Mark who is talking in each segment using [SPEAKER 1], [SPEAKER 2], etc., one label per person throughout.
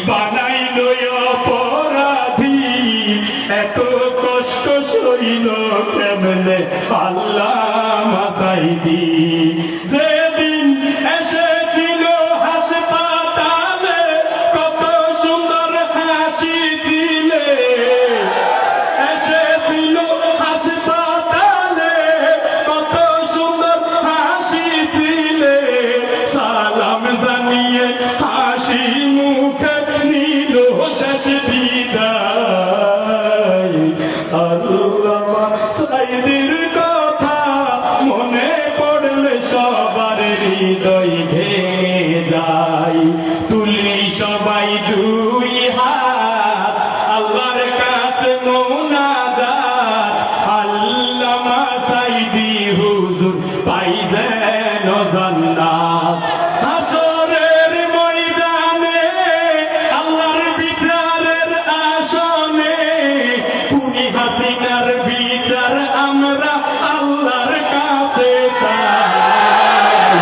[SPEAKER 1] বানাইল অপরাধী, এত কষ্ট সইল কেমনে আল্লাহ মাসাইদি। যেদিন এসেছিল হাসপাতালে কত সুন্দর হাসিছিলে, এসেছিল হাসপাতালে কত সুন্দর হাসিছিলে, সালাম জানিয়ে হাসি মুখে নিল শেষ বিদায়। আল্লামা সাঈদীর কথা মনে পড়লে সবার হৃদয় ভেঙে যায়। তুলি সবাই দুই হাত আল্লাহর কাছে মোনাজাত, আল্লামা সাঈদী হুজুর পাই যেন জান্নাত। হাসরের ময়দানে আল্লাহর বিচারের আসনে, খুনি হাসিনার বিচার আমরা আল্লাহর কাছে চাই।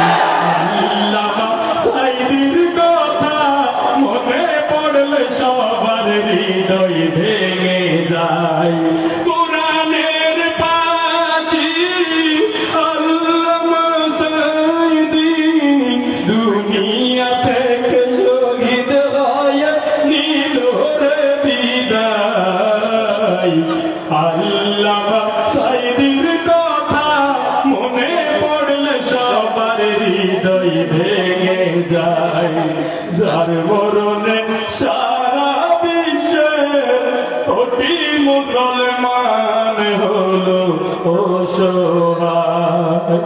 [SPEAKER 1] আল্লামা সাঈদীর কথা মনে পড়লে সবার হৃদয় ভেঙে যায়। কোরআনের পাখি আল্লামা সাঈদী দুনিয়া থেকে শহীদ হয়ে নিল রে বিদায়। আল্লামা সাঈদীর কথা মনে পড়লে সবার হৃদয় ভেঙে যায়। যার মরণে সারা বিশ্বে কোটি মুসলমান হলো অসহায়।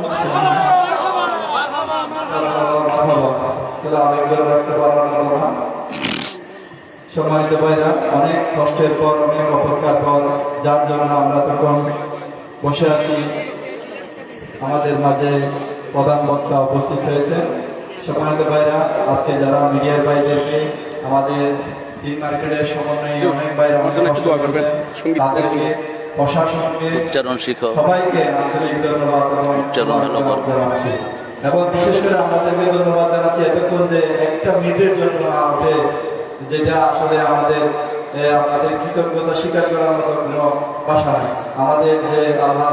[SPEAKER 2] সম্মানিত ভাইরা, অনেক কষ্টের পর, অনেক অপেক্ষার পর, যার জন্য আমরা তখন বসে আছি, আমাদের মাঝে প্রধান বক্তা উপস্থিত হয়েছে। সম্মানিত ভাইরা, আজকে যারা মিডিয়ার ভাইদেরকে, আমাদের তিন মার্কেটের সমন্বয়ে অনেক ভাইরা তাদেরকে, প্রশাসনকে, সবাইকে আন্তরিক ধন্যবাদ জানাচ্ছি। এবং বিশেষ করে আমাদেরকে ধন্যবাদ জানাচ্ছি এতক্ষণ যে একটা মিনিটের জন্য না ওঠে, যেটা আসলে আমাদের আপনাদের কৃতজ্ঞতা স্বীকার করার মতো কোনো ভাষা নাই। আমাদের যে আল্লাহ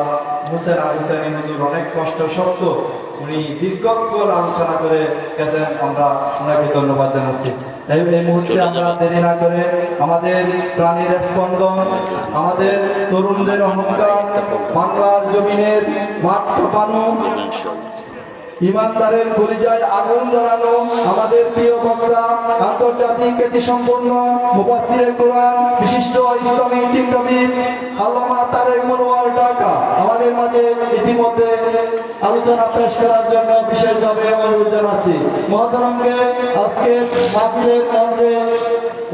[SPEAKER 2] হুসেন হুসেনী হুজুর অনেক কষ্ট সত্ত্বেও উনি দীর্ঘক্ষণ আলোচনা করে গেছেন, আমরা ওনাকে ধন্যবাদ জানাচ্ছি। এই মুহূর্তে আমরা দেরি না করে আমাদের প্রাণীর স্পন্দন, আমাদের তরুণদের অহংকার, বাংলার জমিনের মাঠ কাঁপানো, ইমানদারের কলিজায় আগুন ধরানো আমাদের প্রিয় বক্তা, আন্তর্জাতিক খ্যাতি সম্পন্ন মুফাসসিরে কোরআন, বিশিষ্ট ইসলামী চিন্তাবিদ আল্লামা তারেক মনোয়ার ঢাকা আমাদের মাঝে ইতিমধ্যে আলোচনা পেশ করার জন্য বিশেষভাবে অনুরোধ জানাচ্ছি। মহতরমকে আজকে মাহফিলের মঞ্চে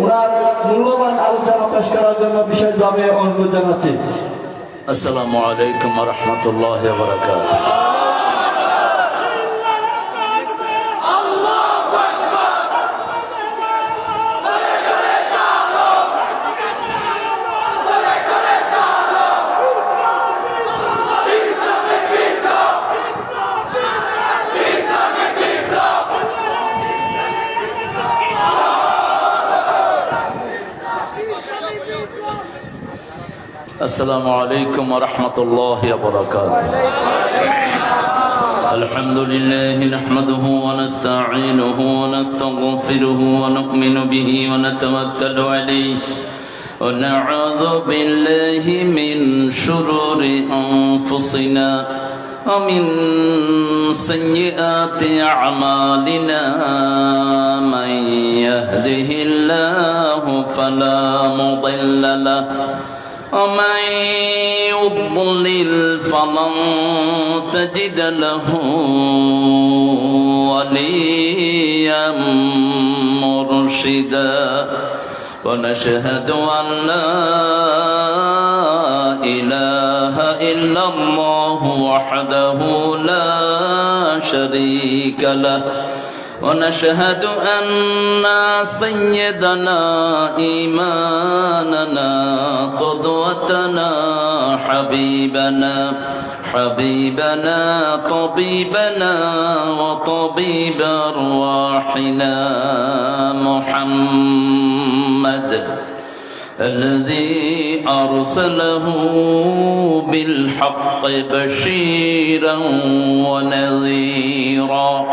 [SPEAKER 2] ওনার মূল্যবান আলোচনা পেশ করার জন্য বিশেষভাবে অনুরোধ জানাচ্ছি।
[SPEAKER 3] আসসালামু আলাইকুম ওয়া রাহমাতুল্লাহি ওয়া বারাকাতুহু। السلام عليكم ورحمة الله وبركاته. الحمد لله نحمده ونستعينه ونستغفره ونؤمن به ونتوكل عليه ونعوذ بالله من شرور أنفسنا ومن سيئات أعمالنا. من يهده الله فلا مضل له ومن يضلل فلن تجد له وليا مرشدا. ونشهد أن لا إله إلا الله وحده لا شريك له. ونشهد أن سيدنا إمامنا قدوتنا حبيبنا طبيبنا وطبيب أرواحنا محمد الذي أرسله بالحق بشيرا ونذيرا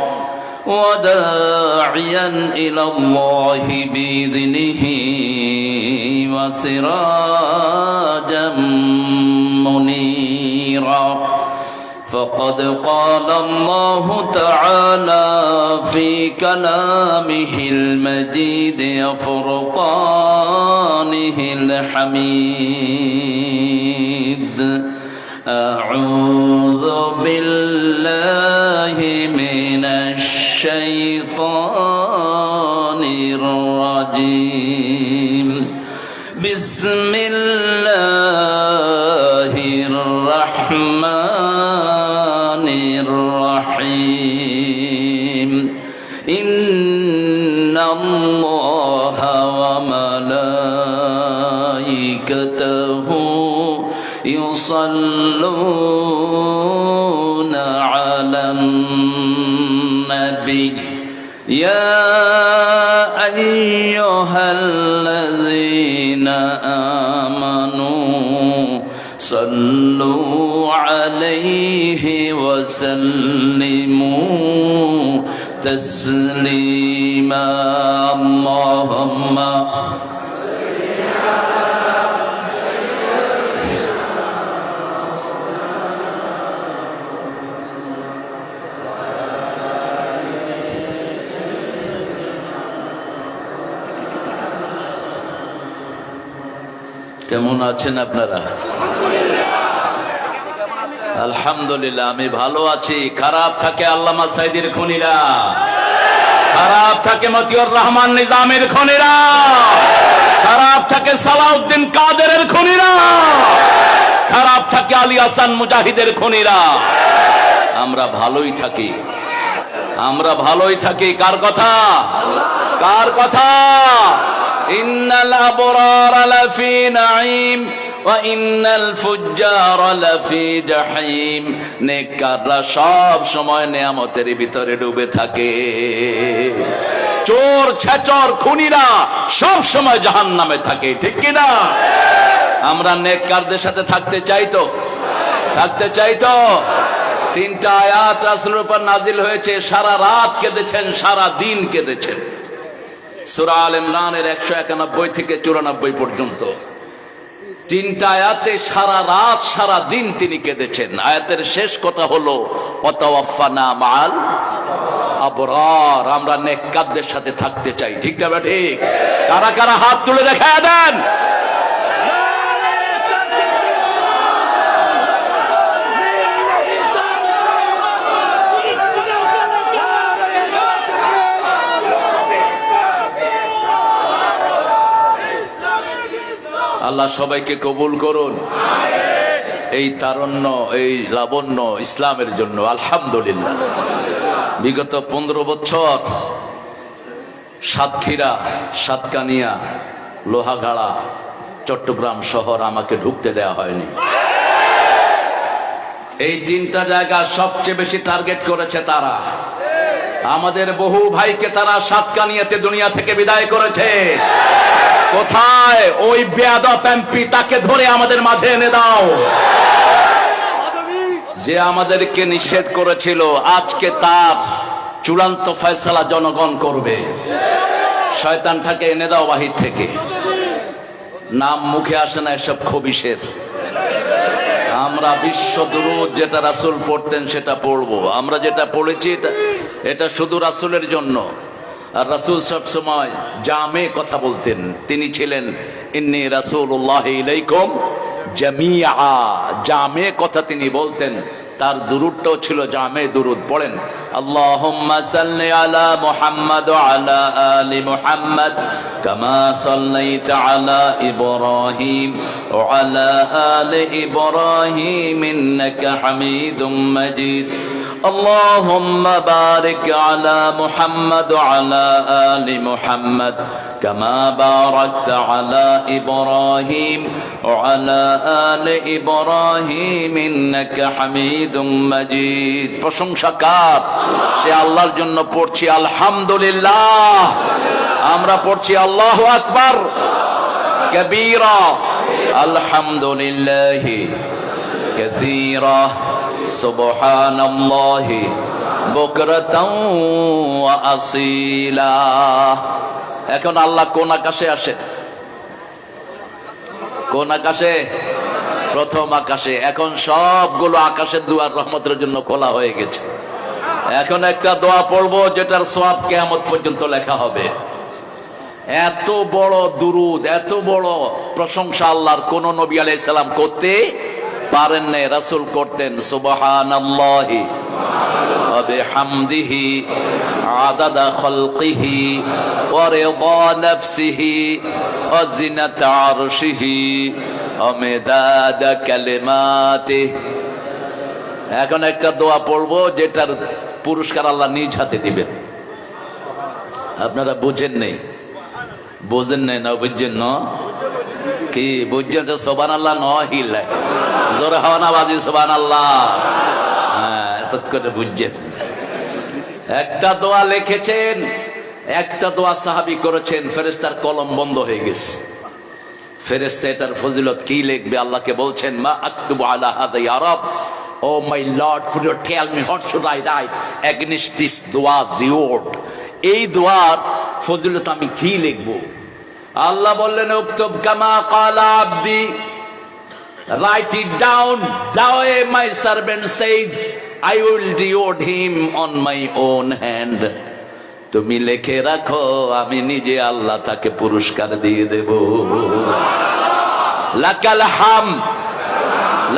[SPEAKER 3] وداعيا إلى الله بإذنه وسراجا منيرا فقد قال الله تعالى في كلامه المجيد وفرقانه الحميد أعوذ بالله من الشيطان الرجيم بسم الله الرحمن الرحيم إن الله وملائكته يصلون على النبي يا أيها الذين آمنوا صلوا عليه وسلموا تسليما اللهم কেমন আছেন আপনারা? আলহামদুলিল্লাহ আমি ভালো আছি। খারাপ থাকে আল্লামা সাইদির খুনিরা, খারাপ থাকে মতিউর রহমান নিজামের খুনিরা, খারাপ থাকে সালাউদ্দিন কাদেরের খুনিরা, খারাপ থাকে আলী হাসান মুজাহিদের খুনিরা। আমরা ভালোই থাকি, আমরা ভালোই থাকি। কার কথা? কার কথা? ইন্নাল আবরারা লাফি নাঈম ওয়া ইন্নাল ফুজ্জারা লাফি জাহিম। নেককাররা সব সময় নিয়ামতের ভিতরে ডুবে থাকে, চোর ছেচর খুনিরা সব সময় জাহান্নামে থাকে, ঠিক কি না? আমরা নেককারদের সাথে থাকতে চাই তো? থাকতে চাই তো? তিনটা আয়াত রাসূলের উপর নাজিল হয়েছে, সারা রাত কেঁদেছেন, সারা দিন কেঁদেছেন। সূরা আল ইমরানের 191 থেকে 94 পর্যন্ত তিনটা আয়াতে সারা রাত সারা দিন তিনি কেঁদেছেন। আয়াতের শেষ কথা হলো ওয়াতাওয়াফানা মাআল আবরার, আমরা নেককারদের সাথে থাকতে চাই, ঠিক না? ঠিক। কারা কারা হাত তুলে দেখায় দেন। আল্লাহ সবাইকে কবুল করুন। এই তারুণ্য, এই লাবণ্য ইসলামের জন্য আলহামদুলিল্লাহ। বিগত 15 বছর সাতক্ষীরা, সাতকানিয়া, লোহাগাড়া, চট্টগ্রাম শহর আমাকে ঢুকতে দেয়া হয়নি। এই তিনটা জায়গা সবচেয়ে বেশি টার্গেট করেছে তারা। আমাদের বহু ভাইকে তারা সাতকানিয়াতে দুনিয়া থেকে বিদায় করেছে। কোথায় ওই বেয়াদব এমপি? তাকে ধরে আমাদের মাঝে এনে দাও। যে আমাদেরকে নিষেধ করেছিল, আজকে তার চূড়ান্ত ফয়সালা জনগণ করবে। শয়তানটাকে এনে দাও বাহির থেকে। নাম মুখে আসে না এসব খবিশের। আমরা বিশ্ব দুরূদ যেটা রাসূল পড়তেন সেটা পড়বো। আমরা যেটা পড়েছি এটা শুধু রাসূলের জন্য। আর রাসূল সব সময় জামে কথা বলতেন। তিনি ছিলেন ইন্নী রাসূলুল্লাহ ইলাইকুম জামিআ, জামে কথা তিনি বলতেন। তার দুরূদটাও ছিল জামে দুরূদ। পড়েন আল্লাহুম্মা সাল্লি আলা মুহাম্মাদ ওয়া আলা আলি মুহাম্মাদ কামা সাল্লাইতা আলা ইব্রাহিম ওয়া আলা আলি ইব্রাহিম ইন্নাকা হামিদুম মাজিদ। اللهم بارك على محمد وعلى آل محمد كما باركت على إبراهيم وعلى آل إبراهيم إنك حميد مجيد। প্রশংসা কার? সে আল্লাহর জন্য পড়ছি আলহামদুলিল্লাহ। আমরা পড়ছি আল্লাহু আকবার। কাবীরা আলহামদুলিল্লাহি কাসীরা সুবহানাল্লাহি বুকরাতাও ওয়া আসীলা। এখন আল্লাহ কোন আকাশে আসে? কোন আকাশে? প্রথম আকাশে। এখন সবগুলো আকাশের দুয়ার রহমতের জন্য খোলা হয়ে গেছে। এখন একটা দোয়া পড়বো যেটার সওয়াব কিয়ামত পর্যন্ত লেখা হবে। এত বড় দুরুদ, এত বড় প্রশংসা আল্লাহর কোন নবী আলাইহিস সালাম করতে পারেন না, রাসূল করতেন। সুবহানাল্লাহি ওয়া বিহামদিহি আদাদা খালকিহি ওয়া রিদা নাফসিহি ওয়া জিনাতা আরশিহি ওয়া মিদাদা কালিমাতিহি। এখন একটা দোয়া পড়বো যেটার পুরস্কার আল্লাহ নিজ হাতে দিবেন। আপনারা বুঝেন নেই? বুঝেন নাই না? বুঝছেন না? কি বুঝছেন? তো সুবহানাল্লাহ নহিলা জোরে হওয়া না বাজি সুবহানাল্লাহ। হ্যাঁ, এত করে বুঝছেন। একটা দোয়া লিখেছেন, একটা দোয়া সাহাবী করেছেন, ফেরেশতার কলম বন্ধ হয়ে গেছে। ফেরেশতা এটার ফজিলত কি লিখবে? আল্লাহকে বলছেন, মা আকতুবু আলা হাদা ইয়া রাব, oh my lord, could you tell me what should I write against this dua reward? এই দোয়ার ফজিলত আমি কি লিখবো? আল্লাহ বললেন, উক্তুব কামা ক্বালা আবদি, write it down. Thou my servant says, I will reward him on my own hand. তুমি লিখে রাখো, আমি নিজে আল্লাহ তাকে পুরস্কার দিয়ে দেব। লাকাল হামদ,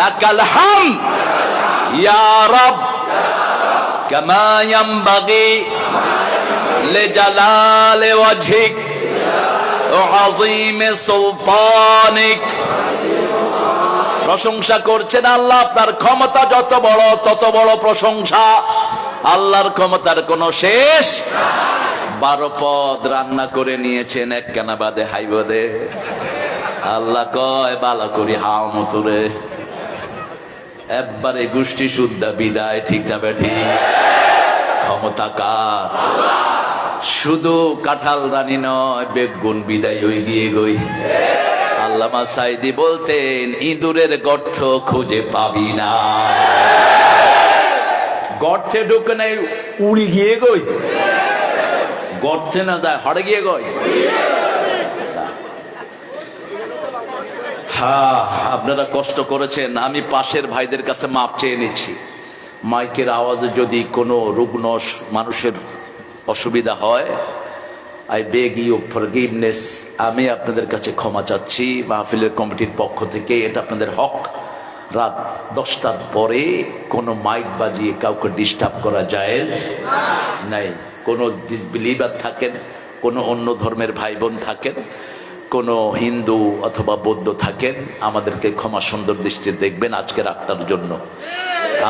[SPEAKER 3] লাকাল হামদ ইয়া রব, কামা ইয়ানবাগি লিজালালি ওয়াজহিক ওয়া আযীমি সুলতানিক। প্রশংসা করছেন আল্লাহ, আপনার ক্ষমতা যত বড় তত বড় প্রশংসা। আল্লাহর ক্ষমতার কোনো শেষ। 12 পদ রান্না করে নিয়েছেন, এক কানা বাদে হাইবদে। আল্লাহ কয়, বালা করি হাও মতুরে, একবারে গোষ্ঠী শুদ্ধা বিদায়। ঠিক না বেঠি? ক্ষমতা কার? শুধু কাঁঠাল রানী নয়, বেগুন বিদায় হয়ে গিয়ে গই। আল্লামা সাইদি বলতেন, ইঁদুরের গর্ত খুঁজে পাবি না। গর্তে ঢুকে নাই, উড়ি গিয়ে গই। গর্তে না যায়, হড়ে গিয়ে গই। হ্যাঁ, আপনারা কষ্ট করেছেন। আমি পাশের ভাইদের কাছে মাপ চেয়ে নিচ্ছি। মাইকের আওয়াজে যদি কোনো রুগ্ন মানুষের অসুবিধা হয়, আই বেগ ইউ ফরগিভনেস। আমি আপনাদের কাছে ক্ষমা চাচ্ছি মাহফিলের কমিটির পক্ষ থেকে। এটা আপনাদের হক। রাত 10টার পরে কোনো মাইক বাজিয়ে কাউকে ডিস্টার্ব করা জায়েজ নাই। কোনো ডিসবিলিভার থাকেন, কোনো অন্য ধর্মের ভাই বোন থাকেন, কোনো হিন্দু অথবা বৌদ্ধ থাকেন, আমাদেরকে ক্ষমা সুন্দর দৃষ্টিতে দেখবেন আজকের রাতটার জন্য।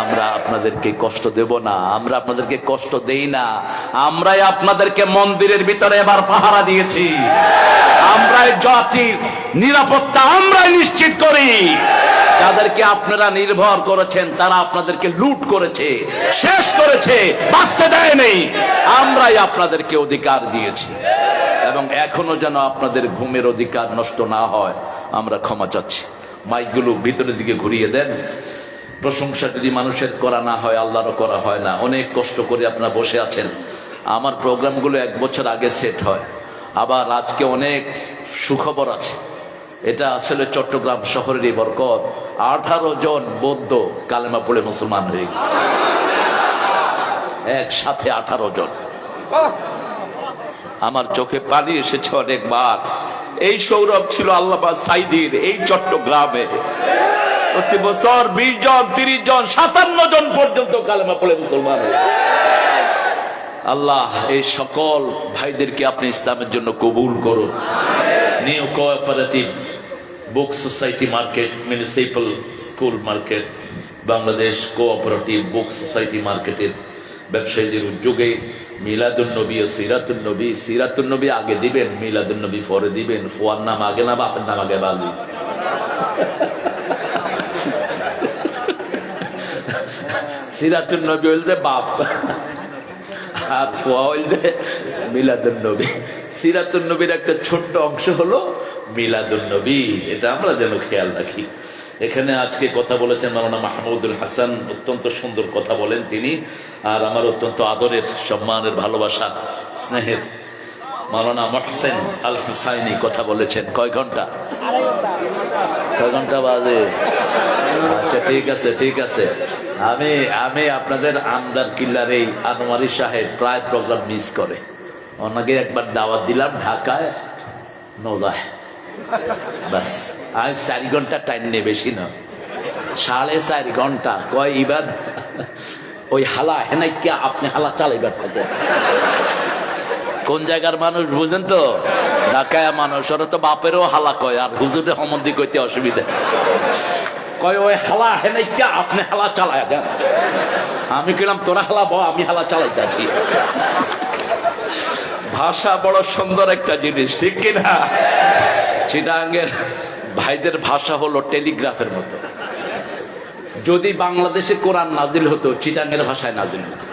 [SPEAKER 3] আমরা আপনাদেরকে কষ্ট দেব না, আমরা আপনাদেরকে কষ্ট দেই না। আমরাই আপনাদেরকে মন্দিরের ভিতরে এবার পাহারা দিয়েছি। আমরাই জাতির নিরাপত্তা আমরাই নিশ্চিত করি। যাদেরকে আপনারা নির্ভর করেছেন তারা আপনাদেরকে লুট করেছে, শেষ করেছে, বাঁচতে দেয় নেই। আমরাই আপনাদেরকে অধিকার দিয়েছি, এবং এখনো যেন আপনাদের ঘুমের অধিকার নষ্ট না হয় আমরা ক্ষমা চাচ্ছি। মাইকগুলো ভিতরের দিকে ঘুরিয়ে দেন। প্রশংসা যদি মানুষের করা না হয়, আল্লাহরও করা হয় না। অনেক কষ্ট করে আপনারা বসে আছেন। আমার প্রোগ্রামগুলো 1 বছর আগে সেট হয়। আবার আজকে অনেক সুখবর আছে। এটা আসলে চট্টগ্রাম শহরেরই বরকত। 18 জন বৌদ্ধ কালেমা পড়ে মুসলমান হয়ে গেছে একসাথে। 18 জন। আমার চোখে পানি এসেছে অনেকবার। এই সৌরভ ছিল আল্লামা সাইদির এই চট্টগ্রামে। প্রতি বছর 20 জন, 30 জন, 57 জন পর্যন্ত কালেমা পড়ে মুসলমান হয়ে। আল্লাহ এই সকল ভাইদেরকে আপনি ইসলামের জন্য কবুল করুন। New cooperative book society market, municipal school market, Bangladesh cooperative book society মার্কেটের ব্যবসায়ীদের উদ্যোগে মিলাদুন নবী ও সিরাতুন নবী। সিরাতুন নবী আগে দিবেন, মিলাদুন নবী পরে দিবেন। ফুয়ার নাম আগে না বাপের নাম আগে? বাজি। সিরাতুন নবী হইলে বাপ, আর ফুয়া হইলে মিলাদুন নবী। সিরাতুন নবীর একটা ছোট্ট অংশ হলো
[SPEAKER 4] মিলাদুন নবী, এটা আমরা যেন খেয়াল রাখি। এখানে আজকে কথা বলেছেন মাওলানা মাহমুদুল হাসান, অত্যন্ত সুন্দর কথা বলেন তিনি। আর আমার অত্যন্ত আদরের, সম্মানের, ভালোবাসার, স্নেহের মাওলানা মহসেন আল হুসাইনি কথা বলেছেন। কয় ঘন্টা? কয় ঘন্টা বাজে? আচ্ছা, ঠিক আছে ঠিক আছে। আমি আপনাদের আমদার কিল্লার এই আনোয়ারি সাহেব প্রায় প্রোগ্রাম মিস করে। ওনাকে একবার দাওয়াত দিলাম ঢাকায়, নজায় বাস। আমি 4 ঘন্টা টাইম নেই, বেশি না, 4.5 ঘন্টা। কয় এবার ওই হালা হেনাই কে আপনি হালা চালাইবার থাকে। কোন জায়গার মানুষ বুঝেন তো? ঢাকায় মানুষ, ওরা তো বাপেরও হালা কয়, আর হুজুরে হমন্দি কইতে অসুবিধা। কয় ওই হালা হেনাই কে আপনি হালা চালায় যান। আমি কইলাম তোরা হালা বল, আমি হালা চালাইতে আছি। ভাষা বড় সুন্দর একটা জিনিস, ঠিক কিনা? চিটাঙ্গের ভাইদের ভাষা হলো টেলিগ্রাফের মতো। যদি বাংলাদেশে কোরআন নাজিল হতো, চিটাঙ্গের ভাষায় নাজিল হতো,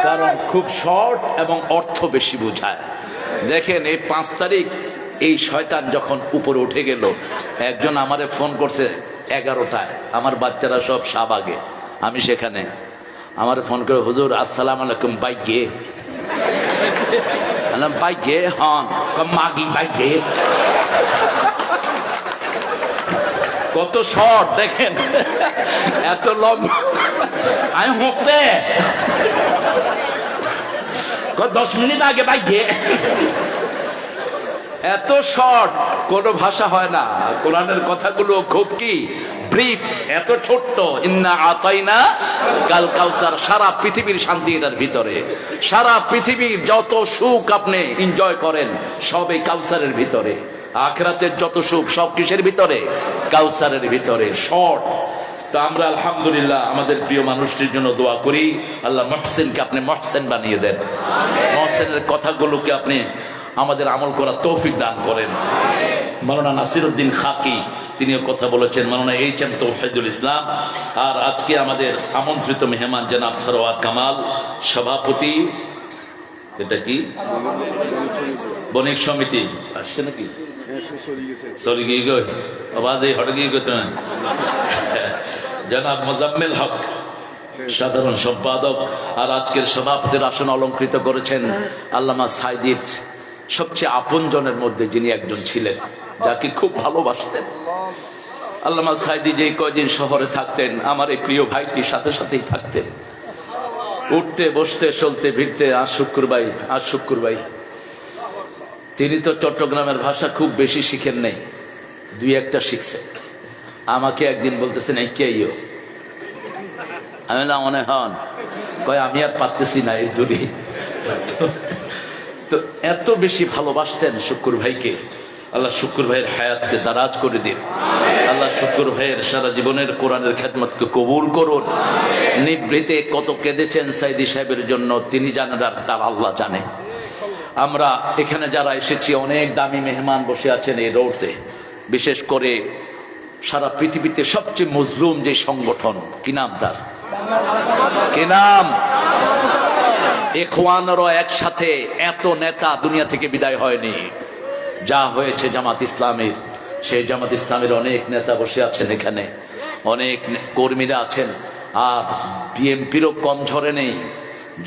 [SPEAKER 4] কারণ খুব শর্ট এবং অর্থ বেশি বোঝায়। দেখেন এই 5 তারিখ এই শয়তান যখন উপরে উঠে গেল, একজন আমারে ফোন করছে 11টায়, আমার বাচ্চারা সব শাহবাগে, আমি সেখানে। আমার ফোন করে, হুজুর আসসালামু আলাইকুম, বাইকে বাইকে হন মাগি বাইকে। কত শর্ট দেখেন, এত লম্বা। আমি হতে 10 মিনিট আগে বাইকে। এত শর্ট কোন ভাষা হয় না। কোরআনের কথাগুলো খুব কি ব্রিফ, এত ছোট্ট। ইন্না আতাইনা কাল কাউসার, সারা পৃথিবীর শান্তি এটার ভিতরে। সারা পৃথিবীর যত সুখ আপনি এনজয় করেন সব এই কাউসারের ভিতরে। আখিরাতের যত সুখ সব কিসের ভিতরে? কাউসারের ভিতরে। শর্ট। তো আমরা আলহামদুলিল্লাহ আমাদের প্রিয় মানুষটির জন্য দোয়া করি, আল্লাহ মহসেনকে আপনি মহসেন বানিয়ে দেন। মহসেনের কথাগুলোকে আপনি আমাদের আমল করার তৌফিক দান করেন। মাওলানা নাসিরউদ্দিন খাকি তিনিও কথা বলেছেন, মাওলানা এইচ.এম. তৌহিদুল ইসলাম। আর আজকে আমাদের আমন্ত্রিত মেহমান জনাব সরওয়ার কামাল, সভাপতি, এটা কি বণিক সমিতি আসছে নাকি? সরি গিয়ে গো আওয়াজ এই হট গিয়ে গো। জনাব মোজাম্মেল হক, সাধারণ সম্পাদক। আর আজকের সভাপতির আসন অলঙ্কৃত করেছেন আল্লামা সাইদির সবচেয়ে আপনজনের মধ্যে যিনি একজন ছিলেন, যাকে খুব ভালোবাসতেন। আল্লামা সাইদি যে কয়দিন শহরে থাকতেন, আমার এই প্রিয় ভাইটির সাথে সাথেই থাকতেন, উঠতে বসতে চলতে ভিড়তে। আজ শুক্রবার তিনি তো চট্টগ্রামের ভাষা খুব বেশি শিখেন নাই, 2-1টা শিখছেন। আমাকে একদিন বলতেছেন এই কে ইয়ো, আমি না মনে হন, কয় আমি আর পারতেছি না এই দূরে। তো এত বেশি ভালোবাসতেন শুক্র ভাইকে। আল্লাহ শুক্র ভাইয়ের হায়াতকে দারাজ করে দিন। আল্লাহ শুক্র ভাইয়ের সারা জীবনের কোরআনের খেদমতকে কবুল করুন। নিভৃতে কত কেঁদেছেন সাইদি সাহেবের জন্য তিনি জানেন, আর তার আল্লাহ জানে। আমরা এখানে যারা এসেছি, অনেক দামি মেহমান বসে আছেন এই রোডে। বিশেষ করে সারা পৃথিবীতে সবচেয়ে মজলুম যে সংগঠন, কি নাম তার? কি নাম? ইখওয়ানেরও একসাথে এত নেতা দুনিয়া থেকে বিদায় হয়নি যা হয়েছে জামাত ইসলামের। সেই জামাত ইসলামের অনেক নেতা বসে আছেন এখানে, অনেক কর্মীরা আছেন। আর বিএনপিরও কম ঝরে নেই,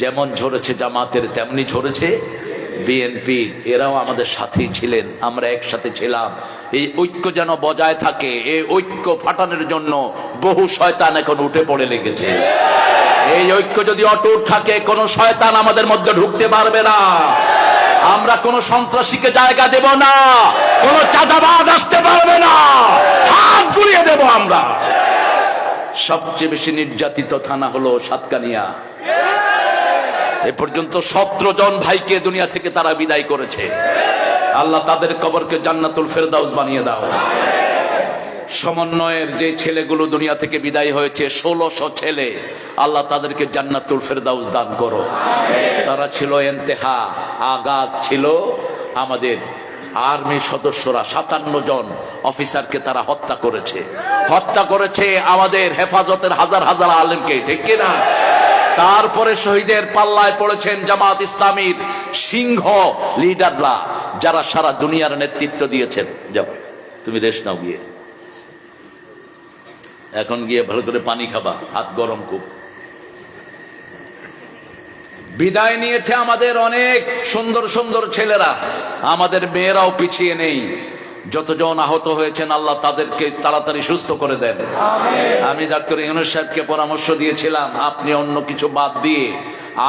[SPEAKER 4] যেমন ঝরেছে জামাতের তেমনি ঝরেছে বিএনপির। এরাও আমাদের সাথেই ছিলেন, আমরা একসাথে ছিলাম। এই ঐক্য যেন বজায় থাকে। এই ঐক্য ফাটানোর জন্য বহু শয়তান এখন উঠে পড়ে লেগেছে। এই ঐক্য যদি অটুট থাকে, কোন শয়তান আমাদের মধ্যে ঢুকতে পারবে না। আমরা কোন সন্ত্রাসীকে জায়গা দেব না, কোন চাঁদাবাজ আসতে পারবে না, হাত গুলিয়ে দেব আমরা। সবচেয়ে বেশি নির্যাতিত থানা হলো সাতকানিয়া। এ পর্যন্ত 17 জন ভাইকে দুনিয়া থেকে তারা বিদায় করেছে। আল্লাহ তাদের কবরকে জান্নাতুল ফেরদাউস বানিয়ে দাও। সমন্বয়ের যে ছেলেগুলো দুনিয়া থেকে বিদায় হয়েছে, 1600 ছেলে, আল্লাহ তাদেরকে জান্নাতুল ফেরদাউস দান করো। তারা ছিল ইন্তেহা, আগাজ ছিল আমাদের আর্মির সদস্যরা। 57 জন অফিসারকে তারা হত্যা করেছে আমাদের হেফাজতের হাজার হাজার আলেমকে, ঠিক কিনা? তারপরে শহীদের পাল্লায় পড়েছেন জামাত ইসলামীর সিংহ লিডাররা, যারা সারা দুনিয়ার নেতৃত্ব দিয়েছেন। যাও তুমি রেস্ট নাও, গিয়ে এখন গিয়ে ভালো করে পানি খাবা, হাত গরম খুব। বিদায় নিয়েছে আমাদের অনেক সুন্দর সুন্দর ছেলেরা, আমাদের মেয়েরাও পিছিয়ে নেই। যতজন আহত হয়েছেন আল্লাহ তাদেরকে তাড়াতাড়ি সুস্থ করে দেন। আমি ডাক্তার ইউনূস সাহেবকে পরামর্শ দিয়েছিলাম, আপনি অন্য কিছু বাদ দিয়ে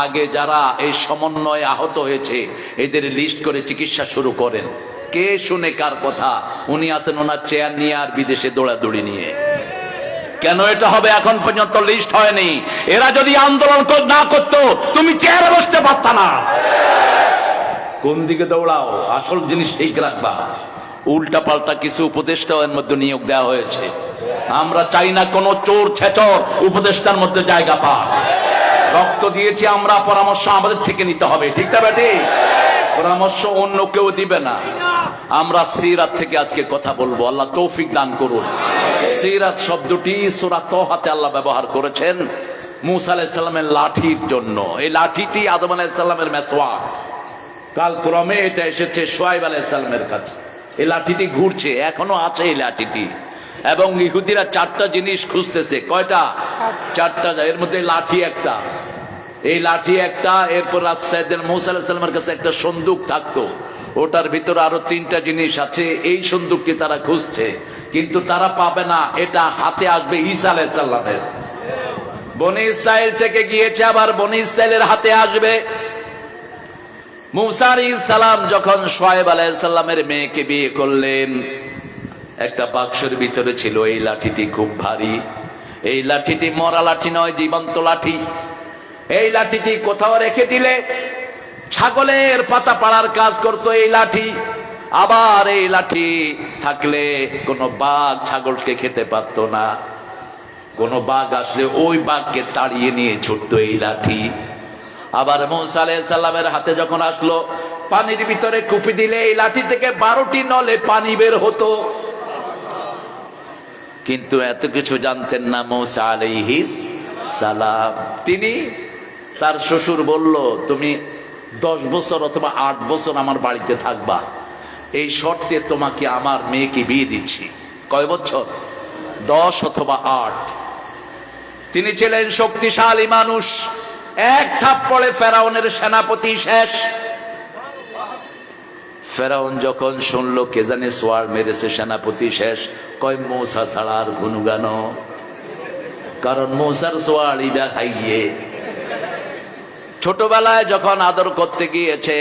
[SPEAKER 4] আগে যারা এই সমন্বয়ে আহত হয়েছে এদের লিস্ট করে চিকিৎসা শুরু করেন। কে শুনে কার কথা? উনি আছেন ওনার চেয়ার নিয়ে আর বিদেশে দৌড়াদৌড়ি নিয়ে। কেন এটা হবে? এখন পর্যন্ত লিস্ট হয়নি। এরা যদি আন্দোলন না করতো তুমি চেয়ারে বসতে পারত না। কোন দিকে দৌড়াও? আসল জিনিস ঠিক রাখবা। উল্টা পাল্টা কিছু উপদেষ্টা এর মধ্যে নিয়োগ দেওয়া হয়েছে। আমরা চাই না কোন চোর ছেচর উপদেষ্টার মধ্যে জায়গা পাক। রক্ত দিয়েছি আমরা, পরামর্শ আমাদের থেকে নিতে হবে, ঠিক না বেটি? পরামর্শ অন্য কেউ দিবে না। আমরা সিরাত থেকে আজকে কথা বলবো, আল্লাহ তৌফিক দান করুন। সিরাত শব্দটি সূরা তাহাতে আল্লাহ ব্যবহার করেছেন মূসা আলাইহিস সালামের লাঠির জন্য। এই লাঠিটি আদম আলাইহিস সালামের মেসওয়াক, কালক্রমে এটা এসেছে শুআয়ব আলাইহিস সালামের কাছে। এই লাঠিটি ঘুরছে, এখনো আছে এই লাঠিটি। এবং ইহুদিরা 4টা জিনিস খুঁজতেছে। কয়টা? 4টা। এর মধ্যে লাঠি একটা, এই লাঠি একটা। এরপর সাইয়েদনা মূসা আলাইহিস সালামের কাছে একটা সন্দুক থাকতো, ওটার ভিতরে আরো 3টা জিনিস আছে। এই সন্দুকটি তারা খুঁজছে, কিন্তু তারা পাবে না। এটা হাতে আসবে ঈসা আলাইহিস সালামের। বনি ইসরাইল থেকে গিয়েছে, আবার বনি ইসরাইলের হাতে আসবে। মূসা আলাইহিস সালাম যখন শুআয়ব আলাইহিস সালামের মেয়েকে বিয়ে করলেন, একটা বাক্সের ভিতরে ছিল এই লাঠিটি, খুব ভারী। এই লাঠিটি মরা লাঠি নয়, জীবন্ত লাঠি। এই লাঠিটি কোথাও রেখে দিলে ছাগলের পাতা পাড়ার কাজ করতো এই লাঠি। আবার এই লাঠি থাকলে কোনো বাঘ ছাগলকে খেতে পারতো না। কোনো বাঘ আসলে ওই বাঘকে তাড়িয়ে নিয়ে ছুটতো এই লাঠি। আবার মূসা আলাইহিস সালামের হাতে যখন আসলো, পানির ভিতরে কুপি দিলে এই লাঠি থেকে 12টি নলে পানি বের হতো। কিন্তু এত কিছু জানতেন না মূসা আলাইহিস সালাম। তিনি, তার শ্বশুর বলল, তুমি 10 বছর অথবা 8 বছর আমার বাড়িতে থাকবা, এই শর্তে তোমাকে আমার মেয়েকে বিয়ে দিচ্ছি। কয় বছর? 10 অথবা 8। তিনি ছিলেন শক্তিশালী মানুষ। এক থাপ্পড়ে ফেরাউনের সেনাপতি শেষ। ফেরাউন যখন শুনলো কে জানে সোয়ার মেরেছে, সেনাপতি শেষ, কয় মূসা ছাড়া আর গুনগানো, কারণ মূসার সোয়ার ইবা খাইয়ে। ছোটবেলায় যখন আদর করতে গিয়েছে,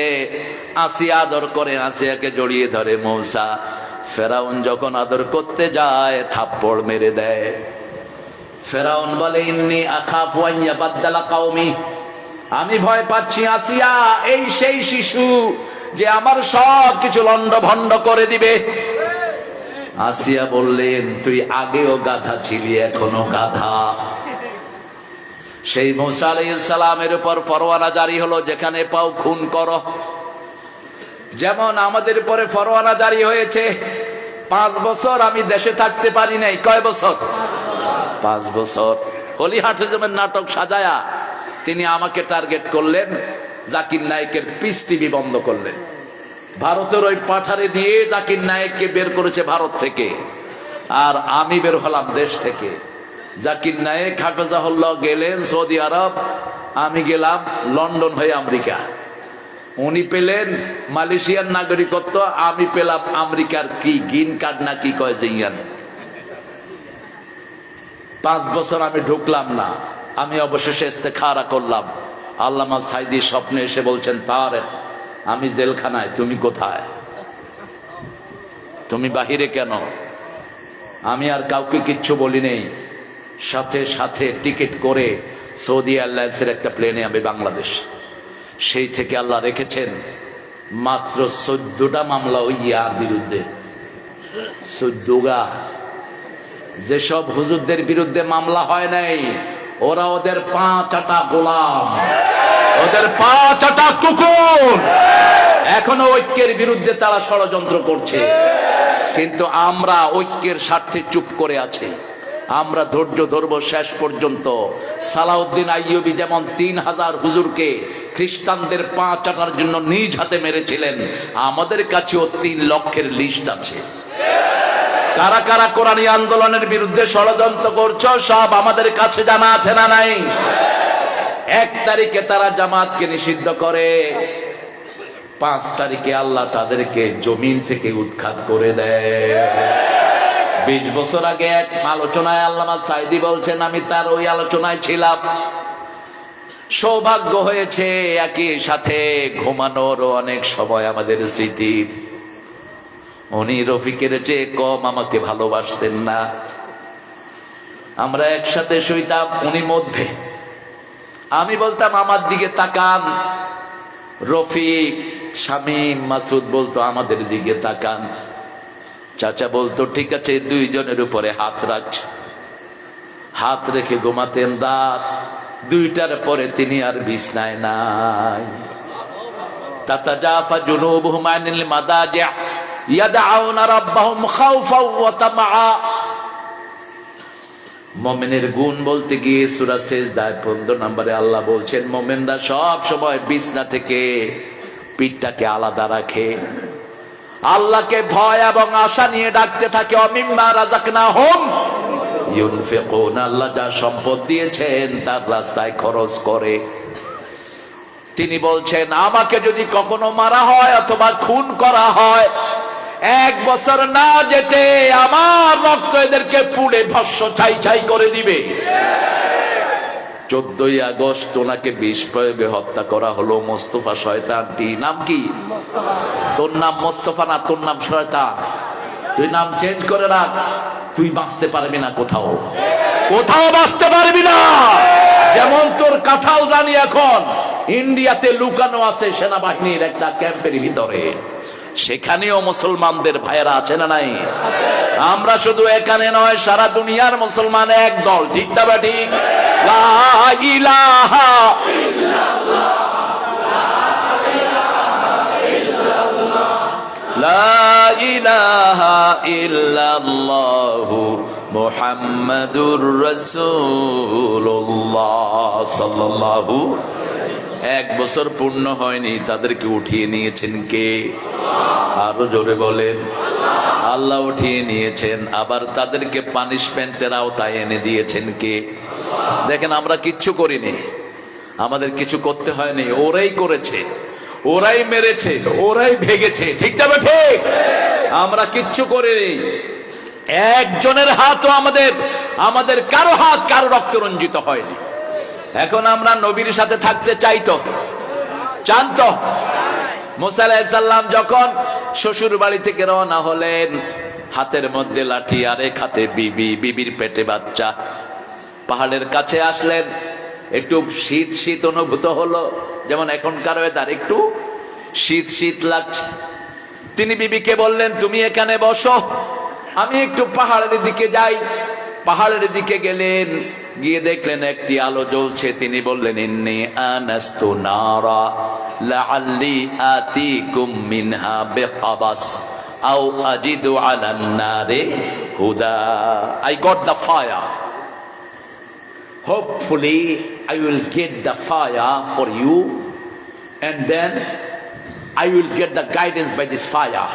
[SPEAKER 4] আসিয়া আদর করে, আসিয়াকে জড়িয়ে ধরে মূসা। ফেরাউন যখন আদর করতে যায় থাপ্পড় মেরে দেয়। ফেরাউন বলে, ইন্নী আখাফু আন ইয়াবাদদালা কওমি, আমি ভয় পাচ্ছি আসিয়া এই সেই শিশু যে আমার সব কিছু লন্ড ভন্ড করে দিবে। আসিয়া বললেন, তুই আগেও গাধা ছিলি, এখনো গাধা। সেই মূসা আলাইহিস সালামের উপর ফরমানা জারি হলো, যেখানে পাও খুন করো। যেমন আমাদের উপরে ফরমানা জারি হয়েছে। 5 বছর আমি দেশে থাকতে পারি নাই। কয় বছর? 5 বছর। হলিহাট হুজুমের নাটক সাজায়া তিনি আমাকে টার্গেট করলেন, জাকির নায়েকের পিস টিভি বন্ধ করলেন। ভারতের ওই পাঠারে দিয়ে জাকির নায়েককে বের করেছে ভারত থেকে, আর আমি বের হলাম দেশ থেকে। জাকির নায়েক হাফেজাহুল্লাহ গেলেন সৌদি আরব, আমি গেলাম লন্ডন হয়ে আমেরিকা। উনি পেলেন মালয়েশিয়ার নাগরিকত্ব, আমি পেলাম আমেরিকার কি গ্রিন কার্ড না কি কয় যে ইয়ান। 5 বছর আমি ঢুকলাম না। আমি অবশেষে ইস্তেখারা করলাম। আল্লামা সাইদি স্বপ্নে এসে বলছেন, তারেক আমি জেলখানায়, তুমি কোথায়? তুমি বাহিরে কেন? আমি আর কাউকে কিচ্ছু বলি নেই। সাথে সাথে টিকিট করে সৌদি এয়ারলাইন্সের একটা প্লেনে আমি বাংলাদেশ। সেই থেকে আল্লাহ রেখেছেন মাত্র 14টা মামলা ওই ইয়ার বিরুদ্ধে। 14গা। যেসব হুজুরদের বিরুদ্ধে মামলা হয় নাই, ওরা ওদের 5 গোলাম, ওদের 5 কুকুর। এখনো ঐক্যের বিরুদ্ধে তারা ষড়যন্ত্র করছে, কিন্তু আমরা ঐক্যের স্বার্থে চুপ করে আছি।
[SPEAKER 3] আমরা ধৈর্য ধরবো শেষ পর্যন্ত। সালাউদ্দিন আইয়ুবী যেমন 3000 হুজুরকে খ্রিস্টানদের 5 আনার জন্য নিজ হাতে মেরেছিলেন, আমাদের কাছেও 3 লক্ষের লিস্ট আছে। কারা কারা কোরআনী আন্দোলনের বিরুদ্ধে ষড়যন্ত্র করছো সব আমাদের কাছে জানা আছে না নাই? 1 তারিখে তারা জামাতকে নিষিদ্ধ করে, 5 তারিখে আল্লাহ তাদেরকে জমিন থেকে উৎখাত করে দেয়। 20 বছর আগে এক আলোচনায় আল্লামা সাঈদী বলছেন, আমি তার ওই আলোচনায় ছিলাম। সৌভাগ্য হয়েছে একই সাথে ঘুমানোর অনেক সময় আমাদের স্মৃতির। উনি রফিকের চেয়ে কম আমাকে ভালোবাসতেন না। আমরা একসাথে শুইতাম, উনি মধ্যে। আমি বলতাম আমার দিকে তাকান, রফিক, শামীম, মাসুদ বলতো আমাদের দিকে তাকান। চাচা বলতো ঠিক আছে, 2 জনের উপরে হাত রাখছে। হাত রেখে ঘুমাতেন। রাত 2টার পরে তিনি আর বিছনায় নাই। তাতাজাফা জুনুবুহুম আনিল মাদাজি' ইয়াদউনা রাব্বাহুম খাওফাও ওয়া তামআ। মুমিনের গুণ বলতে গিয়ে সূরা সেজদায় 15 নম্বরে আল্লাহ বলছেন, মুমিনরা সব সময় বিছনা থেকে পিঠটাকে আলাদা রাখে, আল্লাহকে ভয় এবং আশা নিয়ে ডাকতে থাকে। অমিম্মা রাযাকনাহুম ইউনফিকুন, আল্লাহ যা সম্পদ দিয়েছেন তার রাস্তায় খরচ করে। তিনি বলছেন, আমাকে যদি কখনো মারা হয় অথবা খুন করা হয়, 1 বছর না যেতে আমার রক্ত এদেরকে পুড়ে ভস্ম ছাই ছাই করে দিবে। 14ই আগস্ট ওনাকে বিষ প্রয়োগে হত্যা করা হলো। মোস্তফা শয়তানটি, নাম কি? তোর নাম মোস্তফা না, তোর নাম শয়তান। তুই নাম চেঞ্জ করে রাখ, তুই বাঁচতে পারবি না, কোথাও কোথাও বাঁচতে পারবি না। যেমন তোর কাঁঠাল রানী এখন ইন্ডিয়াতে লুকানো আছে সেনাবাহিনীর একটা ক্যাম্পের ভিতরে, সেখানেও মুসলমানদের ভাইয়েরা আছে না নাই? আমরা শুধু এখানে নয়, সারা দুনিয়ার মুসলমান এক দল, ঠিক না বা ঠিক? লা ইলাহা ইল্লাল্লাহ, লা ইলাহা ইল্লাল্লাহু মুহাম্মাদুর রাসূলুল্লাহ সাল্লাল্লাহু। 1 বছর পূর্ণ হয়নি, তাদেরকে উঠিয়ে নিয়েছেন কে? আরো জোরে বলেন। আল্লাহ উঠিয়ে নিয়েছেন। আবার তাদেরকে পানিশমেন্টের আওতায় এনে দিয়েছেন কে? দেখেন, আমরা কিচ্ছু করিনি, আমাদের কিছু করতে হয়নি, ওরাই করেছে, ওরাই মেরেছে, ওরাই ভেগেছে, ঠিক না ঠিক? আমরা কিচ্ছু করিনি। একজনের হাতও আমাদের কারো হাত কারো রক্ত রঞ্জিত হয়নি। এখন আমরা নবীর সাথে থাকতে চাইতো, জানতো। মুসা আলাইহিস সালাম যখন শ্বশুর বাড়ি থেকে রওনা হলেন, হাতের মধ্যে লাঠি আর এক হাতে বিবির পেটে বাচ্চা। পাহাড়ের কাছে আসলেন, একটু শীত শীত অনুভূত হলো, যেমন এখনকার ওয়েদার, একটু শীত শীত লাগছে। তিনি বিবিকে বললেন, তুমি এখানে বসো, আমি একটু পাহাড়ের দিকে যাই। পাহাড়ের দিকে গেলেন, গিয়ে দেখলেন একটি আলো জ্বলছে। তিনি বললেন, ইন্নী আনাস্তু নারা লাআল্লি আতিকুম মিনহা বিকাবাস আও আজিদু আলান নারি হুদা। I got the fire. Hopefully I will get the fire for you, and then I will get the guidance by this fire.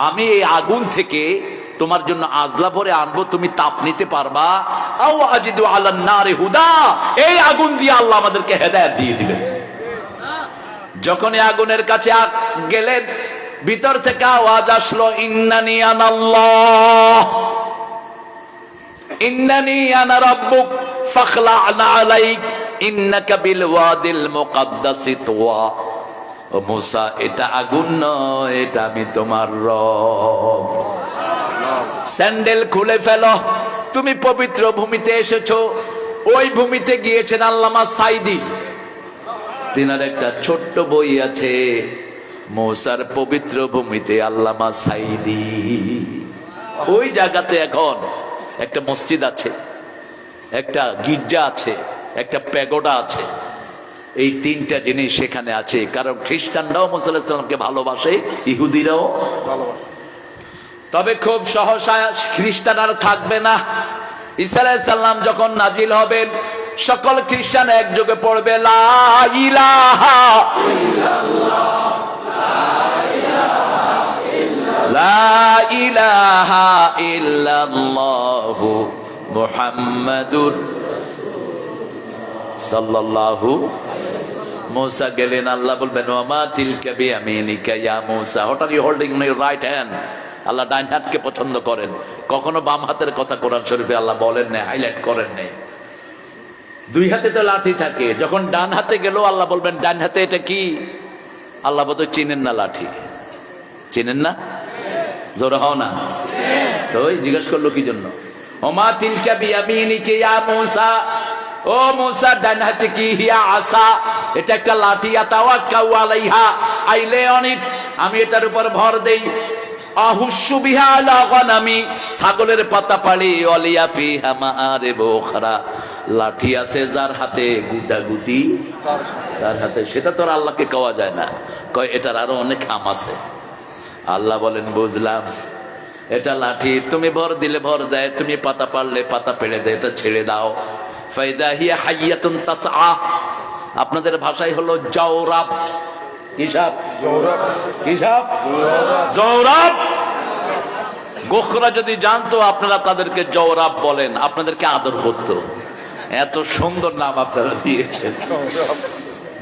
[SPEAKER 3] আমি এই আগুন থেকে তোমার জন্য আজলা ভরে আনবো, তুমি তাপ নিতে পারবা। আও আজিদু আলান নারি হুদা, এই আগুন দিয়ে আল্লাহ আমাদেরকে হেদায়েত দিয়ে দিবেন। যখন এই আগুনের কাছে গেলেন, ভিতর থেকে আওয়াজ আসলো, ইন্নানি আনাল্লাহ, ইন্নানি আনা রাব্বুক ফাখলা'না আলাইক ইন্নাকা বিল ওয়াদিল মুকাদ্দাসি তুওয়া। ও মুসা, এটা আগুন নয়, এটা আমি তোমার রব। স্যান্ডেল খুলে ফেলো, তুমি পবিত্র ভূমিতে এসেছো। ওই ভূমিতে গিয়েছেন আল্লামা সাঈদী, তিনার একটা ছোট্ট বই আছে, মুসার পবিত্র ভূমিতে আল্লামা সাঈদী। ওই জায়গাতে এখন একটা মসজিদ আছে, একটা গির্জা আছে, একটা প্যাগোডা আছে। এই 3টা জিনিস সেখানে আছে, কারণ খ্রিস্টানরাও মুসা আলাইহিস সালামকে ভালোবাসে, ইহুদিরাও ভালোবাসে। তবে খুব সহসা খ্রিস্টান আর থাকবে না, ঈসা আলাইহিস সালাম যখন নাজিল হবেন, সকল খ্রিস্টান একযোগে পড়বে লা ইলাহা ইল্লাল্লাহ, লা ইলাহা ইল্লাল্লাহ মুহাম্মাদুর সাল্লাল্লাহু। মুসা গেলেন, আল্লাহ বলবেন ওয়ামা তিলকা বিয়ামিনিকা ইয়া মুসা, what are you holding in your right hand. আল্লাহ ডান হাতকে পছন্দ করেন, কখনো বাম হাতের কথা কোরআন শরীফে আল্লাহ বলেন না, হাইলাইট করেন নাই। দুই হাতে তো লাঠি থাকে, যখন ডান হাতে গেল আল্লাহ বলবেন ডান হাতে এটা কি? আল্লাহ বলতো চিনেন না লাঠি, চিনেন না? জোরে হও না। তো ওই জিজ্ঞেস করলো কি জন্য? ওমা তিলকা বিয়ামিনিকা ইয়া মুসা, ও মুসা ডান হাতে কি? হিয়া আসা, এটা একটা লাঠি। আতাওয়াক্কাউ আলাইহা, আইলে অনিট, আমি এটার উপর ভর দেই। আহুশু বিহা আলা গনামি, ছাগলের পাতা পাড়ি। ওয়ালিয়া ফিহা মাআরিবু উখরা, লাঠি আছে যার হাতে গুদাগুদি তার হাতে, সেটা তো আর আল্লাহকে কওয়া যায় না। কয় এটার আরো অনেক কাম আছে। আল্লাহ বলেন বুঝলাম, এটা লাঠি, তুমি ভর দিলে ভর দেয়, তুমি পাতা পারলে পাতা পেড়ে দেয়, এটা ছেড়ে দাও। ফাইদা হিয়া হাইয়াতুন তাসআ, আপনাদের ভাষায় হলো জাওরাব। হিসাব হিসাব জওরাব। গোখরা যদি জানতো আপনারা তাদেরকে জওরাব বলেন, আপনাদেরকে আদর করতো। এত সুন্দর নাম আপনারা দিয়েছেন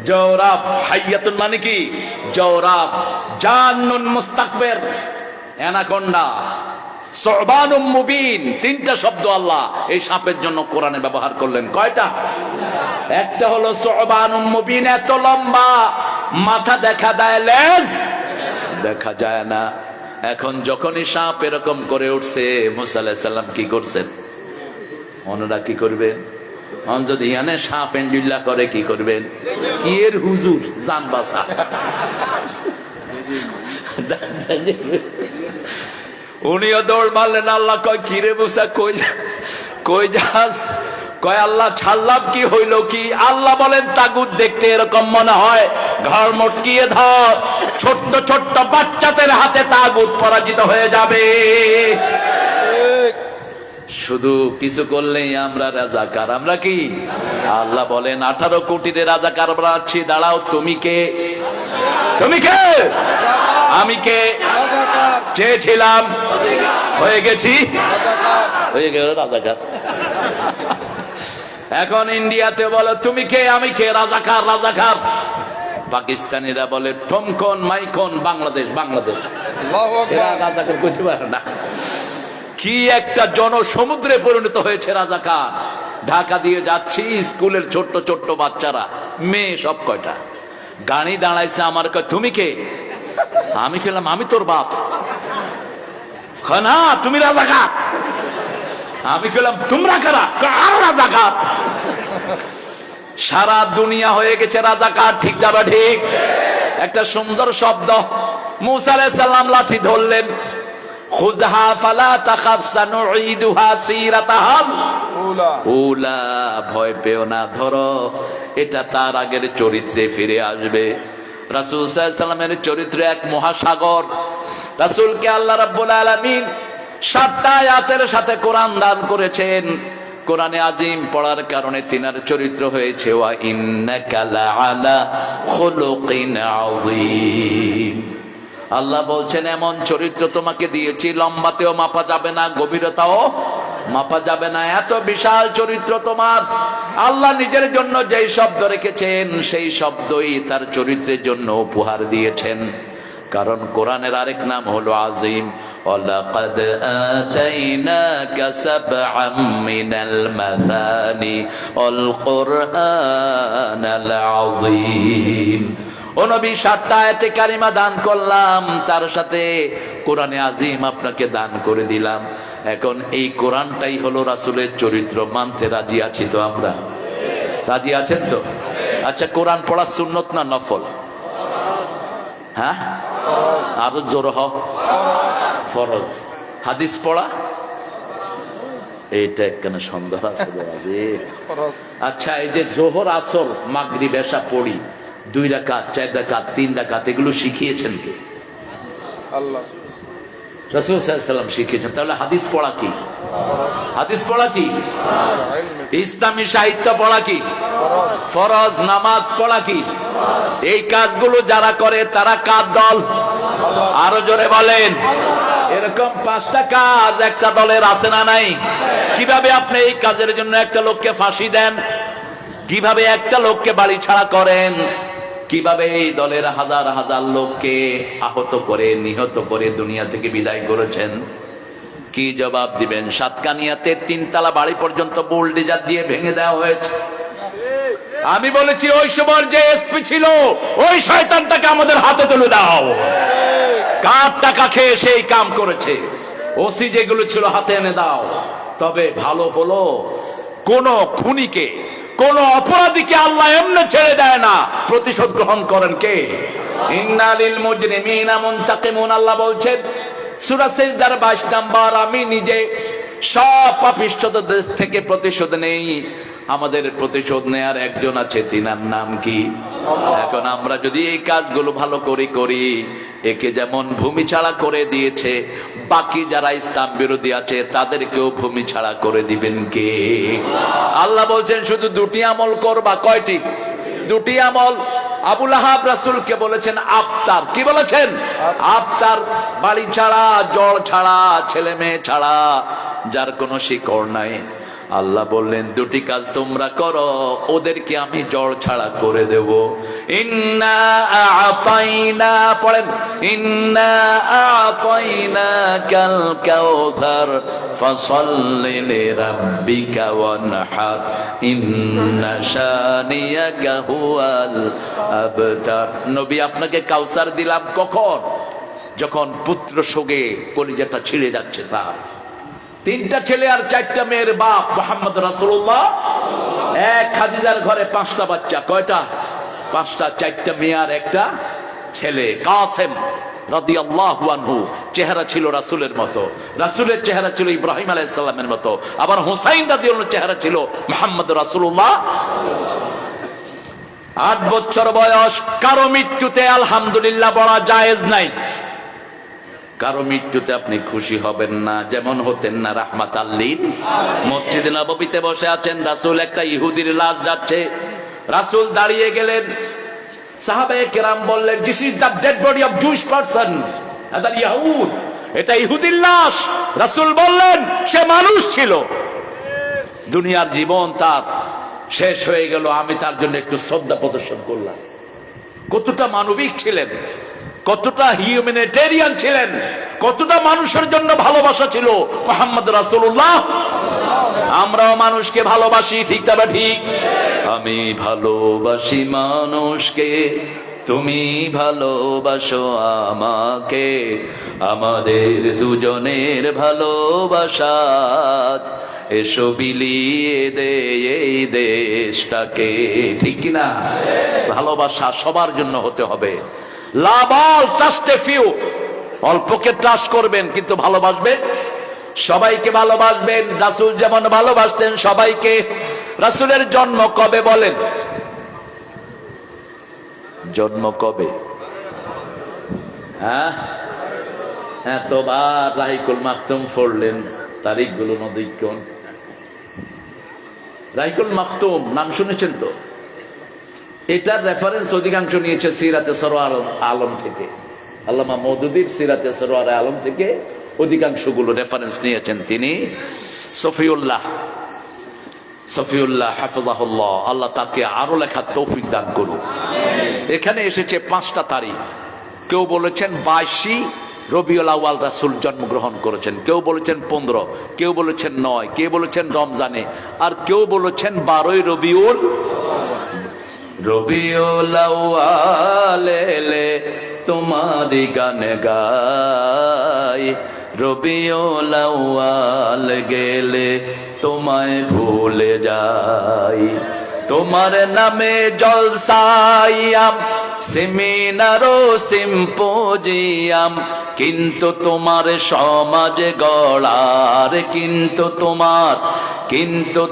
[SPEAKER 3] জওরাব। হাইয়াতুন মানে কি? জওরাব। জান্নুন মুস্তাকবির, অ্যানাকোন্ডা। সুবানুম মুবিন, তিনটা শব্দ আল্লাহ এই সাপের জন্য কোরআনে ব্যবহার করলেন। কয়টা? একটা হলো সুবানুম মুবিন, এত লম্বা, মাথা দেখা দেয়, লেজ দেখা যায় না। এখন যখনই সাপ এরকম করে উঠছে, মুসা আলাইহিস সালাম কি করছেন? ওনারা কি করবেন? যদি ইয়ানে সাপ এন্ডুল্লাহ করে কি করবেন? কি এর হুজুর জান বাসা। উনিও দৌড় মারলেন। আল্লাহ কয় কি রে মুসা, কই যাস? কয় আল্লাহ ছাড়লাম, কি হইল কি? আল্লাহ বলেন তাগুত দেখতে এরকম মনে হয়, ঘর মটকিয়ে ধর, ছোট্ট ছোট্ট বাচ্চাদের হাতে তাগুত পরাজিত হয়ে যাবে। শুধু কিছু করলেই আমরা রাজাকার। আমরা কি? আল্লাহ বলেন 18 কোটির রাজাকার আমরা আছি। দাঁড়াও, তুমি কে? তুমি কে? আমি কে? চেয়েছিলাম, হয়ে গেছি, হয়ে গেল রাজাকার। এখন ইন্ডিয়াতে বলো তুমি কে? আমি কে? রাজাকার, রাজাকার। পাকিস্তানিরা বলে থমকন মাইকন, বাংলাদেশ, বাংলাদেশ। এরা রাজাকার করতে পারে না। কি একটা জনসমুদ্রে পরিণত হয়েছে রাজাকার। ঢাকা দিয়ে যাচ্ছি, স্কুলের ছোট্ট ছোট্ট বাচ্চারা, মেয়ে সব কয়টা, গাড়ি দাঁড়াইছে, আমার কয় তুমি কে? আমি খেলাম আমি তোর বাপ। না তুমি রাজাকার। আমি খেলাম তোমরা কারা? আর রাজাকার। সারা দুনিয়া হয়ে গেছে রাজাকার, ঠিক না ঠিক? একটা সুন্দর শব্দ। মুসা আলাইহিস সালাম লাঠি ধরলেন, খুযহা ফালা তাখাফ সানুঈদুহা সিরাতাহাল উলা, ভয় পেও না, ধরো, এটা তার আগের চরিত্রে ফিরে আসবে। রাসূল সাল্লাল্লাহু আলাইহি ওয়াসাল্লামের চরিত্র এক মহাসাগর। রাসূলকে আল্লাহ রাব্বুল আলামিন 7টা আয়াতের সাথে কোরআন দান করেছেন। কোরআনে আজিম পড়ার কারণে তিনার চরিত্র হয়েছে ওয়া ইন্নাকা লাআলা খুলুকিন আযীম। আল্লাহ বলছেন এমন চরিত্র তোমাকে দিয়েছি, লম্বাতেও মাপা যাবে না, গভীরতাও মাপা যাবে না, এত বিশাল চরিত্র তোমার। আল্লাহ নিজের জন্য যেই শব্দ রেখেছেন সেই শব্দই তার চরিত্রের জন্য উপহার দিয়েছেন। কারণ কোরআনের আরেক নাম হলো আজিম। ওয়ালাকাদ আতাইনাকা সাবআম মিনাল মাসানি ওয়াল কুরআনাল আযীম। ও নবী 7টা আয়াতে কারিমা দান করলাম, তার সাথে কোরআনে আজিম আপনাকে দান করে দিলাম। এখন এই কোরআনটাই হলো রাসূলের চরিত্র। মানতে রাজি আছি তো আমরা? রাজি আছেন তো? আচ্ছা, কোরআন পড়া সুন্নত না নফল? হ্যাঁ, আরো জোর হ, ফরজ। হাদিস পড়া এইটা একখানে সন্দেহ আছে। আচ্ছা, এই যে জোহর আসর মাগরিব এশা পড়ি 2 রাকাত 4 রাকাত 3 রাকাত, এগুলো শিখিয়েছেন কে? আল্লাহ।
[SPEAKER 4] রাসূল সাল্লাল্লাহু আলাইহি ওয়াসাল্লাম শিখিয়েছেন। তাহলে হাদিস পড়া কি? হাদিস পড়া কি? ইসলামী সাহিত্য পড়া কি? ফরজ। নামাজ পড়া কি? এই কাজগুলো যারা করে তারা কার দল? আরো জোরে বলেন। এরকম 5টা কাজ একটা দলের আছে না নাই? কিভাবে আপনি এই কাজের জন্য একটা লোককে ফাঁসি দেন? কিভাবে একটা লোককে বাড়ি ছাড়া করেন? কিভাবে এই দলের হাজার হাজার লোককে আহত করে নিহত করে দুনিয়া থেকে বিদায় করেছেন? কি জবাব দিবেন? সাতকানিয়াতে 3 তলা বাড়ি পর্যন্ত বুলডোজার দিয়ে ভেঙে দেওয়া হয়েছে। আমি বলেছি ওই সময় যে এসপি ছিল ওই শয়তানটাকে আমাদের হাতে তুলে দাও। কার টাকা খেয়ে সেই কাম করেছে? ওসি যেগুলো ছিল হাতে এনে দাও। তবে ভালো হলো কোন খুনিকে, কোন অপরাধীকে আল্লাহ এমনি ছেড়ে দেয় না, প্রতিশোধ গ্রহণ করেন কে? ইন্নালিল মুজরিমিনা মুনতাকিমুন, আল্লাহ বলছেন সূরা সিজদার 22 নাম্বার, আমি নিজে সব পাপিষ্ঠদের থেকে প্রতিশোধ নেই। আমাদের প্রতিশোধ নেয়ার একজন আছে, তিনার নাম কি? এখন আমরা যদি এই কাজগুলো ভালো করে করি, একে যেমন ভূমি ছাড়া করে দিয়েছে, বাকি যারা ইসলাম বিরোধী আছে তাদেরকেও ভূমি ছাড়া করে দিবেন কে? আল্লাহ বলছেন শুধু 2টি আমল করবা। কয়টি? 2টি আমল। আবুল আহাব রাসূলকে বলেছেন আফতার। কি বলেছেন? আফতার। বাড়ি ছাড়া, জল ছাড়া, ছেলে মেয়ে ছাড়া, যার কোনো শিকড় নাই। আল্লাহ বললেন 2টি কাজ তোমরা করো, ওদেরকে আমি জড় ছাড়া করে দেব। ইন্না আ'তাইনা, পড়েন, ইন্না আ'তাইনা কাল কাউসার ফাসাল্লি লিরাব্বিকা ওয়ানহার ইন্না শানিয়াকা হুয়াল আবতার। নবী আপনাকে কাউসার দিলাম কখন? যখন পুত্র শোকে কলিজাটা ছিঁড়ে যাচ্ছে তার। 3টা ছেলে আর 4টা মেয়ের বাপ মুহাম্মদ রাসূলুল্লাহ। এক খাদিজার ঘরে 5টা বাচ্চা। কয়টা? 5টা। 4টা মেয়ে আর একটা ছেলে। কাসেম রাদিয়াল্লাহু আনহু চেহারা ছিল রাসূলের মতো, রাসূলের চেহারা ছিল ইব্রাহিম আলাইহিস সালামের মতো। আবার হুসাইন রাদিয়াল্লাহু চেহারা ছিল মুহাম্মদ রাসূলুল্লাহ। 8 বছর বয়স। কারো মৃত্যুতে আলহামদুলিল্লাহ বলা জায়েজ নাই। কারো মৃত্যুতে আপনি খুশি হবেন না, যেমন হতেন না রাহমাতাল লিল। মসজিদে নববীতে বসে আছেন, রাসূল একটা ইহুদির লাশ যাচ্ছে, রাসূল দাঁড়িয়ে গেলেন। সাহাবায়ে কেরাম বললেন, this is the dead body of Jewish person, এটা ইহুদ, এটা ইহুদির লাশ। রাসূল বললেন সে মানুষ ছিল, দুনিয়ার জীবন তার শেষ হয়ে গেল, আমি তার জন্য একটু শ্রদ্ধা প্রদর্শন করলাম। কতটা মানবিক ছিলেন, কতটা হিউম্যানিটেরিয়ান ছিলেন, কতটা মানুষের জন্য ভালোবাসা ছিল মুহাম্মদ রাসূলুল্লাহ। আমরাও মানুষকে ভালোবাসি, ঠিক না ঠিক? আমি ভালোবাসি মানুষকে, তুমি ভালোবাসো আমাকে, আমাদের দুজনের ভালোবাসা এসো বিলিয়ে দে এই দেশটাকে, ঠিক কিনা? ভালোবাসা সবার জন্য হতে হবে। Love all, trust a few. অল্পকে ট্রাস্ট করবেন কিন্তু ভালোবাসবেন সবাইকে, ভালোবাসবেন রাসূল যেমন ভালোবাসতেন সবাইকে। রাসূলের জন্ম কবে বলেন? জন্ম কবে? হ্যাঁ, এতবার রাহিকুল মাকতুম পড়লেন, তারিখগুলো নদীক্ষণ। রাহিকুল মাকতুম নাম শুনেছেন তো? এটার রেফারেন্স অধিকাংশ নিয়েছে সিরাতে সরওয়ার আলম থেকে। আল্লামা মওদুদীর সিরাতে সরওয়ার আলম থেকে অধিকাংশগুলো রেফারেন্স নিয়েছেন তিনি। সফিউল্লাহ হাফিজাহুল্লাহ, আল্লাহ তাকে আরো লেখার তৌফিক দান করুন। এখানে এসেছে 5টা তারিখ। কেউ বলেছেন 22 রবিউল আউয়াল রাসূল জন্মগ্রহণ করেছেন, কেউ বলেছেন 15, কেউ বলেছেন 9, কেউ বলেছেন রমজানে, আর কেউ বলেছেন 12 রবিউল আউয়াল এলে তোমারি গান গাই, রবিউল আউয়াল গেলে তোমায় ভুলে যাই, তোমার নামে জলসায়াম সেমিনার ও সিম্পোজিয়াম, কিন্তু তোমার সমাজ গড়ার, কিন্তু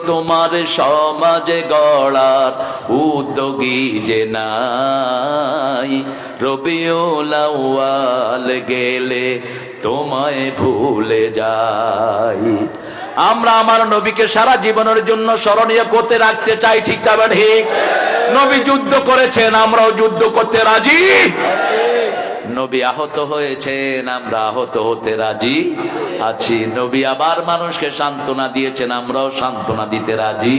[SPEAKER 4] তোমার সমাজ গড়ার উদ্যোগী যে নাই, রবিউল আউয়াল গেলে
[SPEAKER 3] তোমায় ভুলে যাই। আমরা আমার নবীকে সারা জীবনের জন্য স্মরণীয় করতে রাখতে চাই, ঠিক না ঠিক? নবী যুদ্ধ করেছেন, আমরাও যুদ্ধ করতে রাজি। নবী আহত হয়েছেন, আমরা আহত হতে রাজি আছি। নবী আবার মানুষকে সান্ত্বনা দিয়েছেন, আমরাও সান্ত্বনা দিতে রাজি।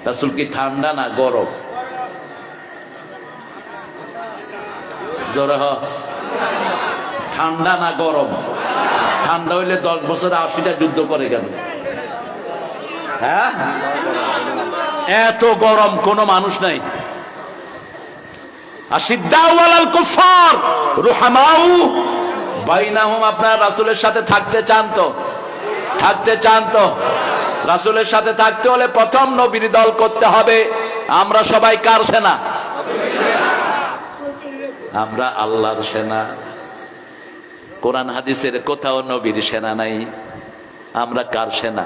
[SPEAKER 3] রাসূল কি ঠান্ডা না গরম? জোরে হ। ঠান্ডা না গরম? ঠান্ডা হইলে 10 বছরে 80টা যুদ্ধ করে গেল। হ্যাঁ, এত গরম কোন মানুষ নাই। আশিদ্দাউ আলাল কুফার রুহামাউ বাইনাহুম। আপনারা রাসূলের সাথে থাকতে চান তো? থাকতে চান তো? রাসূলের সাথে থাকতে হলে প্রথম নবীর দল করতে হবে। আমরা সবাই কার সেনা? আমরা আল্লাহর সেনা। কোরআন হাদিসের কোথাও নবীর সেনা নাই। আমরা কার সেনা?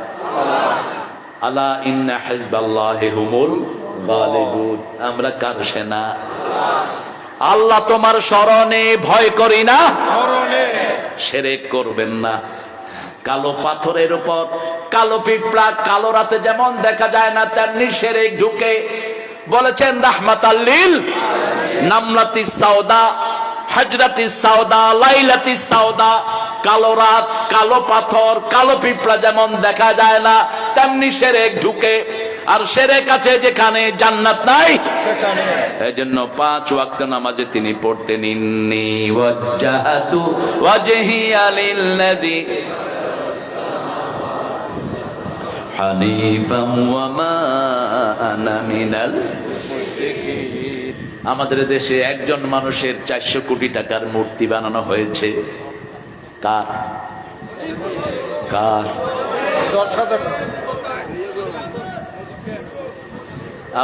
[SPEAKER 3] আলা ইন্না হিজবাল্লাহি হুমুল গালিবুন। আমরা কার সেনা? আল্লাহ তোমার শরণে ভয় করি না, শিরক করবেন না। কালো পাথরের উপর কালো পিঁপড়া কালো রাতে যেমন দেখা যায় না, তেমনি শিরক ঢুকে। বলেছেন রাহমাতাল লিল নামলাতিস সাওদা হাজরাতিস সাওদা লাইলাতিস সাওদা। কালো রাত, কালো পাথর, কালো পিঁপড়া যেমন দেখা যায় না, তেমনি শিরক ঢুকে। আর শিরক আছে যেখানে, জান্নাত নাই সেখানে। এজন্য 5 ওয়াক্ত নামাজে তিনি পড়তেন, ইন্নী ওয়াজ্জাহাতু ওয়াজহিয়া লিল্লাযী হানিফাম ওয়া মা আনা মিনাল মুশরিকিন। আমাদের দেশে একজন মানুষের 400 কোটি টাকার মূর্তি বানানো হয়েছে। কার? কার?
[SPEAKER 5] 10,000।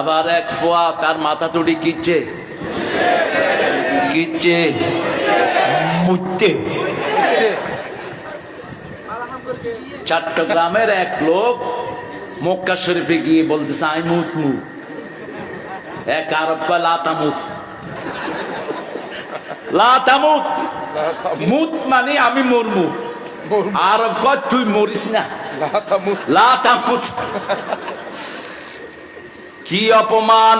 [SPEAKER 3] আবার এক ফোয়া তার মাথা তুড়ি কিচ্ছে কিচ্ছে মুচ্ছে। চট্টগ্রামের এক লোক মক্কা শরীফে গিয়ে বলতেছে আই মুত মু। এক আরব কা লাতামুত। লাতামুত মুত মানে আমি মরমু। আরব কয় তুই মরিস না। লাতামুত। কি অপমান!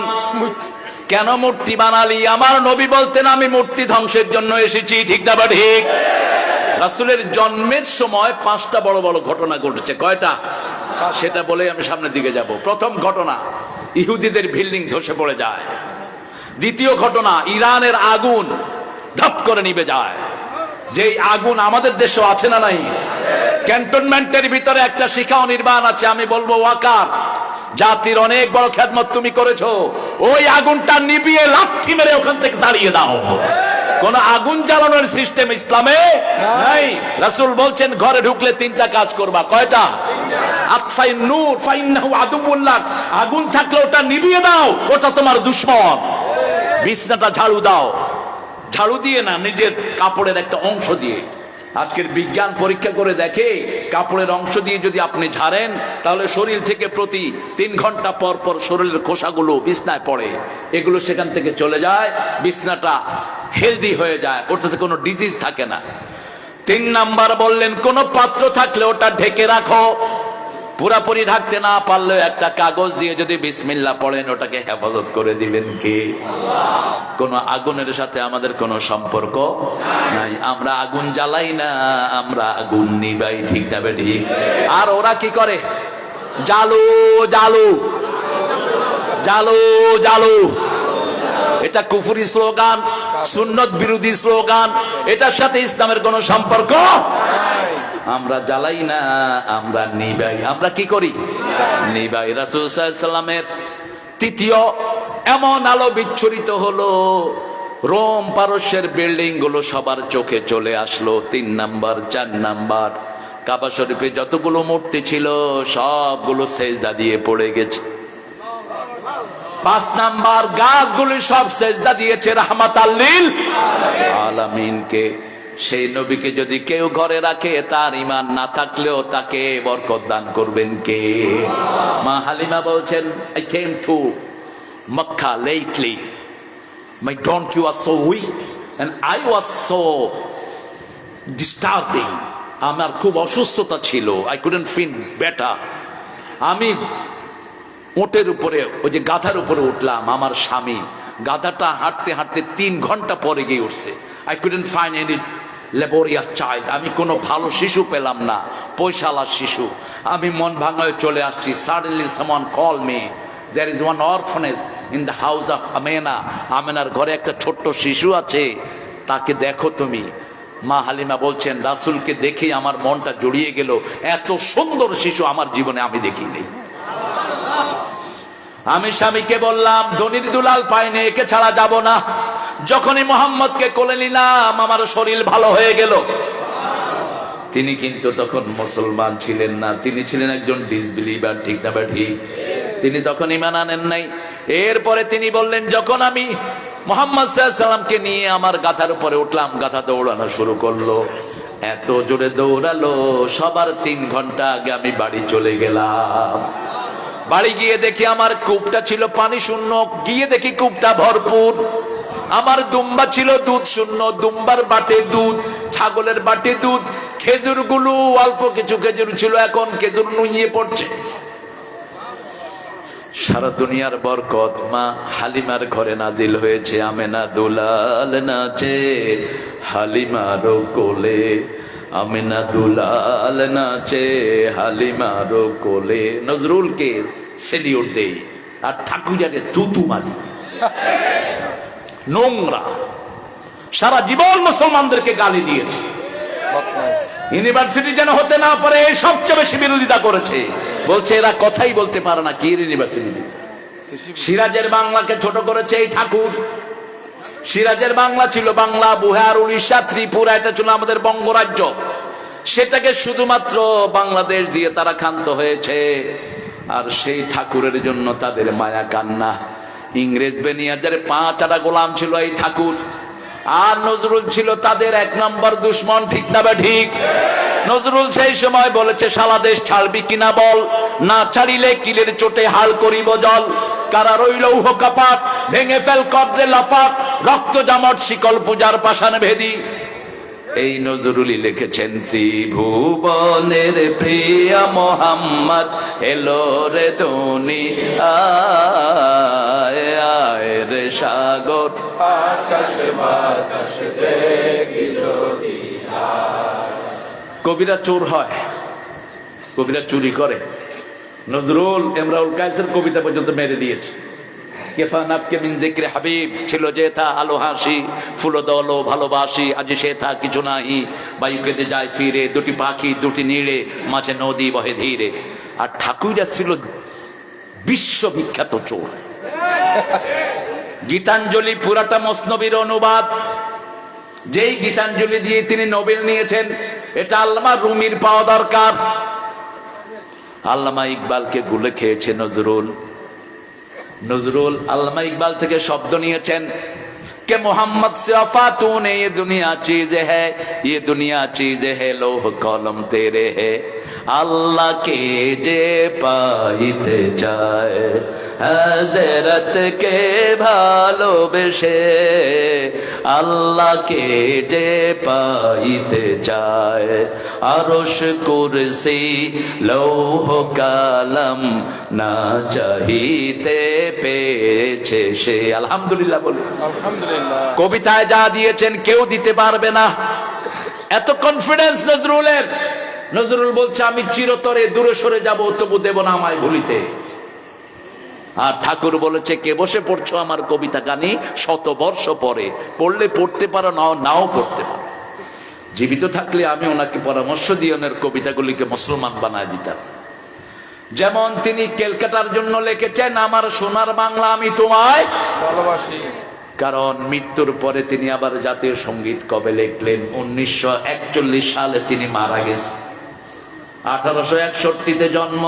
[SPEAKER 3] কেন মূর্তি বানালি? আমার নবী বলতেন আমি মূর্তি ধ্বংসের জন্য এসেছি, ঠিক না ঠিক? রাসূলের জন্মের সময় 5টা বড় বড় ঘটনা ঘটেছে। কয়টা? সেটা বলে আমি সামনের দিকে যাব। প্রথম ঘটনা, ইহুদিদের বিল্ডিং ধসে পড়ে যায়। দ্বিতীয় ঘটনা, ইরানের আগুন ধপ করে নিভে যায়। যেই আগুন আমাদের দেশেও আছে না নাই? ক্যান্টনমেন্টের ভিতরে একটা শিখাও নির্মাণ আছে, আমি বলবো ওয়াকার। জাতির অনেক বড় খেদমত তুমি করেছো, ওই আগুনটা নিভিয়ে লাথি মেরে ওখান থেকে তাড়িয়ে দাও। কোন আগুন জ্বালানোর সিস্টেম ইসলামে নাই। রাসূল বলছেন ঘরে ঢুকলে 3টা কাজ করবা। কয়টা? আতফাইন নূর ফাইন্নাহু আদুউল্লাহ। আগুন থাকলে ওটা নিভিয়ে দাও, ওটা তোমার দুশমন। বিছনাটা ঝাড়ু দাও, ঝাড়ু দিয়ে না, নিজের কাপড়ের একটা অংশ দিয়ে। আজকের বিজ্ঞান পরীক্ষা করে দেখে কাপড়ের অংশ দিয়ে যদি আপনি ঝাড়েন, তাহলে শরীর থেকে প্রতি 3 ঘন্টা পর পর শরীরের খোসাগুলো বিছনায় পড়ে, এগুলো সেখান থেকে চলে যায়, বিছনাটা হেলদি হয়ে যায়, ওটাতে কোনো ডিজিজ থাকে না। 3 নাম্বার বললেন কোন পাত্র থাকলে ওটা ঢেকে রাখো। পুরাপুরি ঢাকতে না পারলে একটা কাগজ দিয়ে যদি বিসমিল্লাহ পড়েন, ওটাকে হেফাজত করে দিবেন কে? কোন আগুনের সাথে আমাদের কোনো সম্পর্ক নাই। আমরা আগুন জ্বালাই না, আমরা আগুন নিবাই, ঠিক না বেটি? আর ওরা কি করে? জালু জালু জালু জালু। এটা কুফরি স্লোগান, সুন্নত বিরোধী স্লোগান। এটার সাথে ইসলামের কোনো সম্পর্ক। আমরা জ্বালাই না, আমরা নিবাই। আমরা কি করি? নিবাই। রাসূল সাল্লাল্লাহু আলাইহি ওয়াসাল্লামের তৃতীয় এমন আলো বিচ্ছুরিত হলো, রোম পারস্যের বিল্ডিং গুলো সবার চোখে চলে আসলো। 3 নাম্বার 4 নাম্বার কাবা শরীফে যতগুলো মূর্তি ছিল সবগুলো সেজদা দিয়ে পড়ে গেছে। 5 নাম্বার গাছগুলি সব সেজদা দিয়েছে রাহমাতাল লিল আলামিনকে। সেই নবীকে যদি কেউ ঘরে রাখে, তার ঈমান না থাকলেও তাকে বরকত দান করবেন কে? মা হালিমা বলছেন, I came to Makkah lately. My donkey was so weak and I was so disturbing. আমার খুব অসুস্থতা ছিল, আই কুডন্ট ফিল বেটার। আমি ওটের উপরে, ওই যে গাধার উপরে উঠলাম, আমার স্বামী গাধাটা হাঁটতে হাঁটতে 3 ঘন্টা পরে গিয়ে উঠছে। I couldn't find any laborious child, আমি কোনো ভালো শিশু পেলাম না, পয়সালার শিশু। আমি মন ভাঙায় চলে আসছি। Suddenly someone call me, there is one orphanage in the house of Amena. আমেনার ঘরে একটা ছোট্ট শিশু আছে, তাকে দেখো তুমি। মা হালিমা বলছেন, রাসূলকে দেখেই আমার মনটা জড়িয়ে গেল। এত সুন্দর শিশু আমার জীবনে আমি দেখিনি। আমি স্বামীকে বললাম, ধনির দুলাল পাইনি, একে ছাড়া যাব না। যখনই মোহাম্মদকে কোলে নিলাম আমার শরীর ভালো হয়ে গেল। তিনি কিন্তু তখন মুসলমান ছিলেন না, তিনি ছিলেন একজন ডিসবিলিভার, ঠিক না বা ঠিক? তিনি তখন ঈমান আনেন নাই। এরপরে তিনি বললেন, যখন আমি মুহাম্মদ সাল্লাল্লাহু আলাইহি সাল্লামকে নিয়ে আমার গাধার উপরে উঠলাম, গাধা দৌড়ানো শুরু করলো। এত জোরে দৌড়ালো, সবার 3 ঘন্টা আগে আমি বাড়ি চলে গেলাম। বাড়ি গিয়ে দেখি আমার কূপটা ছিল পানি শূন্য, গিয়ে দেখি কূপটা ভরপুর। আমার দুম্বা ছিল দুধ শূন্য, দুম্বার বাটে দুধ, ছাগলের বাটে দুধ। খেজুরগুলো অল্প কিছু খেজুর ছিল, এখন খেজুর নুইয়ে পড়ছে। সারা দুনিয়ার বরকত মা হালিমার ঘরে নাজিল হয়েছে। আমেনা দুলাল নাচে হালিমার কোলে, আমেনা দুলাল নাচে হালিমার কোলে। নজরুলকে সেলিউট দেই আর ঠাকুরাকে তুতু মারি। নোংরা, সারা জীবন মুসলমানদেরকে গালি দিয়েছে। ইউনিভার্সিটি যেন হতে না পারে সবচেয়ে বেশি বিরোধিতা করেছে। বলছে এরা কথাই বলতে পারে না, কি ইউনিভার্সিটি? সিরাজের বাংলাকে ছোট করেছে এই ঠাকুর। সিরাজের বাংলা ছিল বাংলা, বিহার, উড়িষ্যা, ত্রিপুরা, এটা ছিল আমাদের বঙ্গরাজ্য। সেটাকে শুধুমাত্র বাংলাদেশ দিয়ে তারা ক্ষান্ত হয়েছে। আর সেই ঠাকুরের জন্য তাদের মায়া কান্না। ইংরেজ বেনিয়াদের 5 গোলাম ছিল এই ঠাকুর। আর নজরুল ছিল তাদের 1 নম্বর দুশ্মন, ঠিক না বা ঠিক? নজরুল সেই সময় বলেছে, সারা দেশ ছাড়বি কিনা বল, না ছাড়িলে কিলের চোটে হাল করিব জল। কারা রইল উহ কাপাট, ভেঙে ফেল কদ্রে লাপাট, রক্ত জামট শিকল পূজার পাষাণ ভেদি। এই নজরুলই লিখেছেন, ত্রিভুবনের প্রিয়া মোহাম্মদ এলো রে দুনিয়ায়, আয় রে সাগর আকাশ বাতাস দেখি যদি। কবিরা চোর হয়, কবিরা চুরি করে। নজরুল ইমরাউল কায়েসের কবিতা পর্যন্ত মেরে দিয়েছে। কেফা নাবকে মিন যিকরি হাবিব, ছিল যে তা আলো হাসি, ফুলো দলো ভালোবাসি, আজ সে তা কিছু নাই। বায়ু কেটে যায় ফিরে, দুটি পাখি দুটি নীড়ে, মাঝে নদী বহে ধীরে। আর ঠাকুররা ছিল বিশ্ববিখ্যাত চোর। গীতাঞ্জলি পুরাটা মসনবীর অনুবাদ। যেই গীতাঞ্জলি দিয়ে তিনি নোবেল নিয়েছেন, এটা আল্লামা রুমির পাওয়া দরকার। আল্লামা ইকবালকে গুলে খেয়েছে নজরুল। নজরুল আল্লামা ইকবাল থেকে শব্দ নিয়েছেন, কে মোহাম্মদ সে वफा तूने ये दुनिया चीज है, ये दुनिया चीज है लोह कलम तेरे है। আল্লাহ কে যে পাইতে চায়, হযরত কে ভালোবেসে, আল্লাহকে যে পাইতে চায়। আরশ কুরসি লৌহ কালাম না চাহিতে পেয়েছে সে। আলহামদুলিল্লাহ বলি, আলহামদুলিল্লাহ। কবিতায় যা দিয়েছেন কেউ দিতে পারবে না, এত কনফিডেন্স নজরুলের। নজরুল বলছে, আমি চিরতরে দূরে সরে যাব, তবু দেব না আমায় ভুলিতে। আর ঠাকুর বলেছে, কে বসে পড়ছো আমার কবিতা গানি 100 বর্ষ পরে, পড়লে পড়তে পারো, নাও পড়তে পারো। জীবিত থাকলে আমি ওনাকে পরামর্শ দিয়ে ওনার কবিতাগুলিকে মুসলমান বানায় দিতাম। যেমন তিনি ক্যালকাটার জন্য লিখেছেন, আমার সোনার বাংলা আমি তোমায় ভালোবাসি। কারণ মৃত্যুর পরে তিনি আবার জাতীয় সঙ্গীত কবে লিখলেন? 1941 সালে তিনি মারা গেছেন। 1861-তে জন্ম।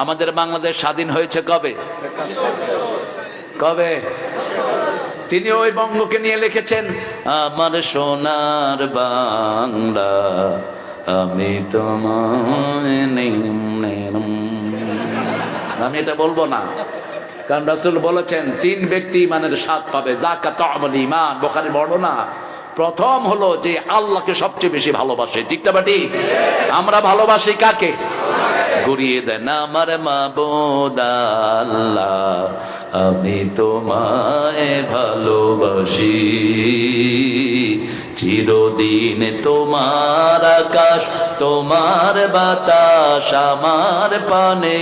[SPEAKER 3] আমাদের বাংলাদেশ স্বাধীন হয়েছে কবে? কবে? তিনি ওই বঙ্গকে নিয়ে লিখেছেন, আমার সোনার বাংলা আমি তোমায়। আমি এটা বলবো না, কারণ রাসূল বলেছেন 3 ব্যক্তি ইমানের স্বাদ পাবে। যাকাত আমল ঈমান, বুখারীর বর্ণনা। প্রথম হলো যে আল্লাহকে সবচেয়ে বেশি ভালোবাসে, ঠিক না বাটি? আমরা ভালোবাসি কাকে? ঘুরিয়ে দেন আমার মাবুদ আল্লাহ, আমি তোমায় ভালোবাসি, চিরদিন তোমার আকাশ তোমার বাতাস আমার পানে,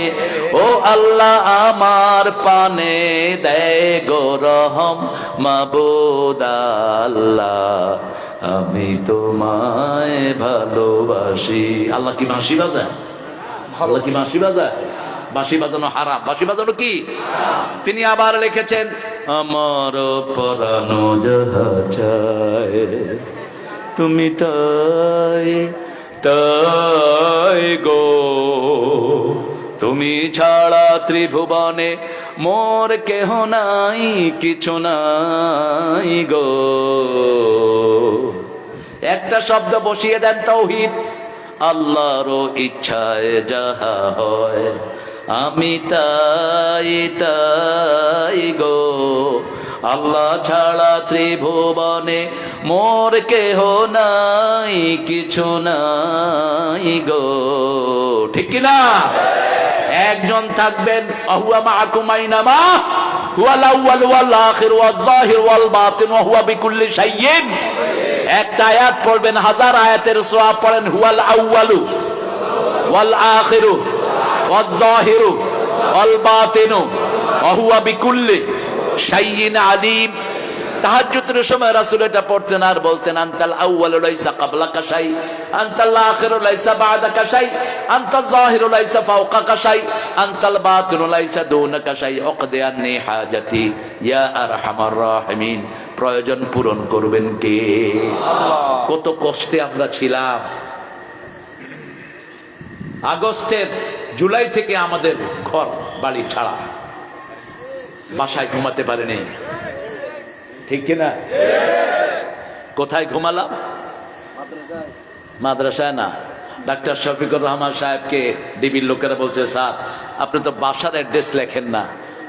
[SPEAKER 3] ও আল্লাহ আমার পানে দেয় গো রহম মাবুদ আল্লাহ, আমি তোমায় ভালোবাসি। আল্লাহ কি বাঁশি বাজায়? আল্লাহ কি বাঁশি বাজায়? বাঁশি বাজানো হারাম, বাঁশি বাজানো কি? তিনি আবার লিখেছেন আমার পরানো যাহা চায় তুমি তাই তাই গো, তুমি ছাড়া ত্রিভুবনে মোর কেহ নাই, কিছু নাই গো। একটা শব্দ বসিয়ে দেন তাওহীদ, আল্লাহর ইচ্ছায় যাহা হয় আমি তাই তাই গো, আল্লাহ ছাড়া ত্রিভুবনে মোর কেহ নাই, কিছু নাই গো, ঠিক কিনা? একজন থাকবেন আহুয়া মাআকুম আইনামা হুয়াল আউয়াল ওয়াল আখির ওয়াল যাহির ওয়াল বাতিন ওয়া হুয়া বিকুল্লি শাইইন। একটা আয়াত পড়বেন, হাজার আয়াতের সওয়াব পড়েন। হুয়াল আউয়ালু ওয়াল আখিরু ওয়াল যাহিরু ওয়াল বাতিনু ওয়া হুয়া বিকুল্লি শাইইন আলিম। তাহাজ্জুদের সময় রাসূল এটা পড়তেন আর বলতেন আনতাল আউয়ালু লাইসা ক্বাবলাকা শাই, আনতাল আখিরু লাইসা বা'দাকা শাই, আনতাল যাহিরু লাইসা ফাওকাকা শাই, আনতাল বাতিনু লাইসা দুনাকা শাই, উকদি আন্নি হাজাতি ইয়া আরহামার রাহিমিন। প্রয়োজন পূরণ করবেন কে? কত কষ্টে আমরা ছিলাম। আগস্টের জুলাই থেকে আমাদের ঘর বাড়ি ছাড়া, বাসায় ঘুমাতে পারেনি, ঠিক কিনা? কোথায় ঘুমালাম? মাদ্রাসায় না। ডাক্তার শফিকুর রহমান সাহেবকে ডিবির লোকেরা বলছে, স্যার আপনি তো বাসার অ্যাড্রেস লেখেন না,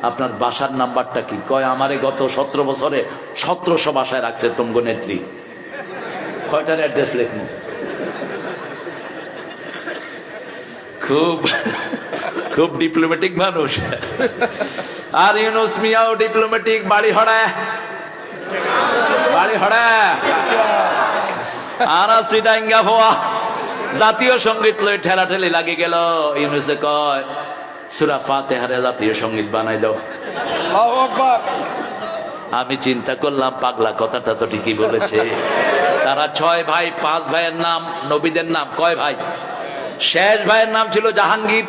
[SPEAKER 3] আপনার বাসার নাম্বারটা কি? কয় আমারে গত 17 বছরে 1700 বাসায় রাখছে তঙ্গ নেত্রী, কয়টার অ্যাড্রেস লেখুন? খুব খুব ডিপ্লোম্যাটিক মানুষ। আর ইউনুস মিয়াও ডিপ্লোম্যাটিক, বাড়ি হড়া বাড়ি হড়া আর সিডাঙ্গা ফোয়া। জাতীয় সঙ্গীত লই ঠেলাঠেলি লাগি গেল। ইউনুসে কয় সূরা ফাতিহারে জাতীয় সঙ্গীত বানাই দাও। আল্লাহু আকবার। আমি চিন্তা করলাম পাগলা কথাটা তো ঠিকই বলেছে। তারা 6 ভাই, 5 ভাইয়ের নাম নবীদের নাম। কয় ভাই? শেষ ভাইয়ের নাম ছিল জাহাঙ্গীর।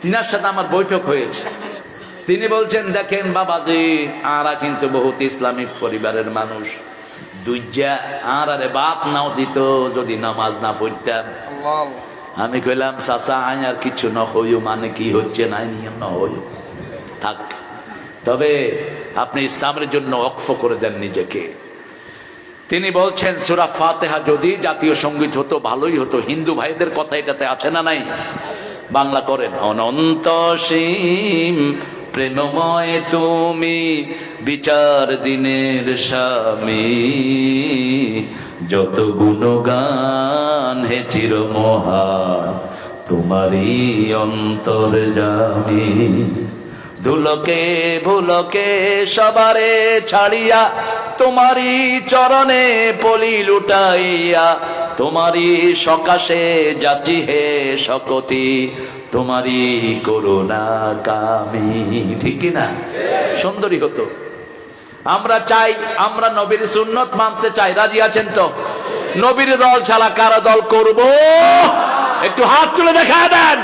[SPEAKER 3] তিনার সাথে আমার বৈঠক হয়েছে। তিনি বলছেন দেখেন বাবাজি, আরা কিন্তু বহুত ইসলামিক পরিবারের মানুষ, দুইজা আর আরে বাত নাও দিত যদি নামাজ না পড়তাম। আমি কইলাম চাচা আই আর কিছু না হইও, মানে কি হচ্ছে না নিয়ম না হইও থাক, তবে আপনি ইসলামের জন্য ওয়াকফ করে দেন নিজেকে। তিনি বলছেন সূরা ফাতিহা যদি জাতীয় সঙ্গীত হতো ভালোই হতো। হিন্দু ভাইদের কথা এটাতে আছে না নাই? বাংলা করেন। অনন্ত সীম প্রেমময় তুমি, বিচার দিনের স্বামী, যত গুণগান হে চির মহান তোমারই অন্তর্যামী। ধুলকে ভুলকে সবারে ছাড়িয়া, তোমারই চরণে পলি লুটাইয়া, তোমারই সকাশে যাচি হে শকতি, তোমারই করুণা কামি। ঠিক না? সুন্দরী হতো। আমরা চাই, আমরা নবীর সুন্নত মানতে চাই। রাজি আছেন তো? নবীর দল ছাড়া কারা দল করব? একটু হাত তুলে দেখা দেন।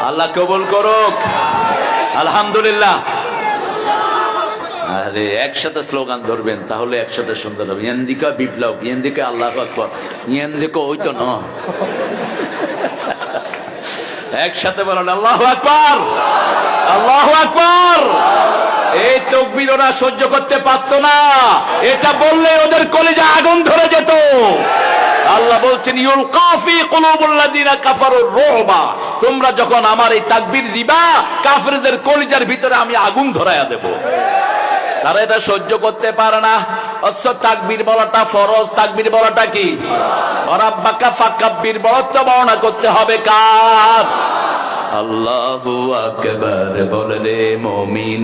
[SPEAKER 3] আল্লাহ কবুল করুক। আলহামদুলিল্লাহ। আরে একসাথে স্লোগান ধরবেন, তাহলে একসাথে সুন্দর হবে। ইন্দিকা বিপ্লব, ইন্দিকা আল্লাহু আকবার, ইন্দিকা ওই তো না। একসাথে বলেন আল্লাহু আকবার, আল্লাহু আকবার। এই তাকবীর ওরা সহ্য করতে পারতো না, এটা বললে ওদের কলিজা আগুন ধরে যেত। আল্লাহ বলছেন ইউলকা ফি কুলুবিল্লাযিনা কাফারুর রুবা, তোমরা যখন আমার এই তাকবীর দিবা কাফেরদের কলিজার ভিতরে আমি আগুন ধরায়া দেব। তারা এটা সহ্য করতে পারে না। অথচ তাকবীর বলাটা ফরজ, তাকবীর বলাটা কি? রাব্বাকা ফাকাব্বির, বড়ত্ব বর্ণনা করতে হবে কার? আল্লাহু আকবার বলে রে মুমিন,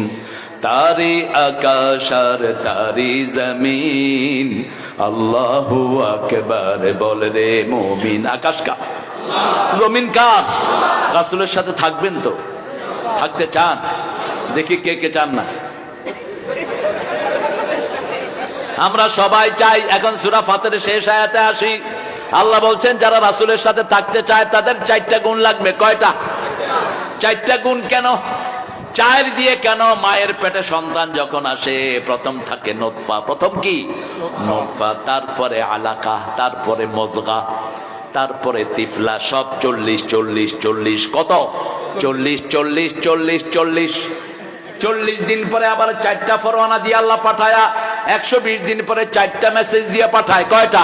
[SPEAKER 3] তারি আকাশ আর তারি জমিন। আল্লাহু আকবার বলে রে মুমিন। আকাশ কার? জমিন কার? রাসূলের সাথে থাকবেন তো? থাকতে চান? দেখি কে কে চান না। আমরা সবাই চাই। এখন সূরা ফাতিরের শেষ আয়াতে আসি। আল্লাহ বলছেন যারা রাসূলের সাথে থাকতে চায় তাদের 4টা গুণ লাগবে। কয়টা? 4টা গুণ। কেন? 4 দিয়ে কেন? মায়ের পেটে সন্তান যখন আসে প্রথম থাকে নুতফা। প্রথম কি? নুতফা, তারপরে আলাকা, তারপরে মজগা, তারপরে তিফলা। সব 40 40 40। কত? 40 40 40 40। 40 দিন পরে আবার 4টা ফরমানা দিয়ে আল্লাহ পাঠায়া 120 দিন পরে 4টা মেসেজ দিয়ে পাঠায়। কয়টা?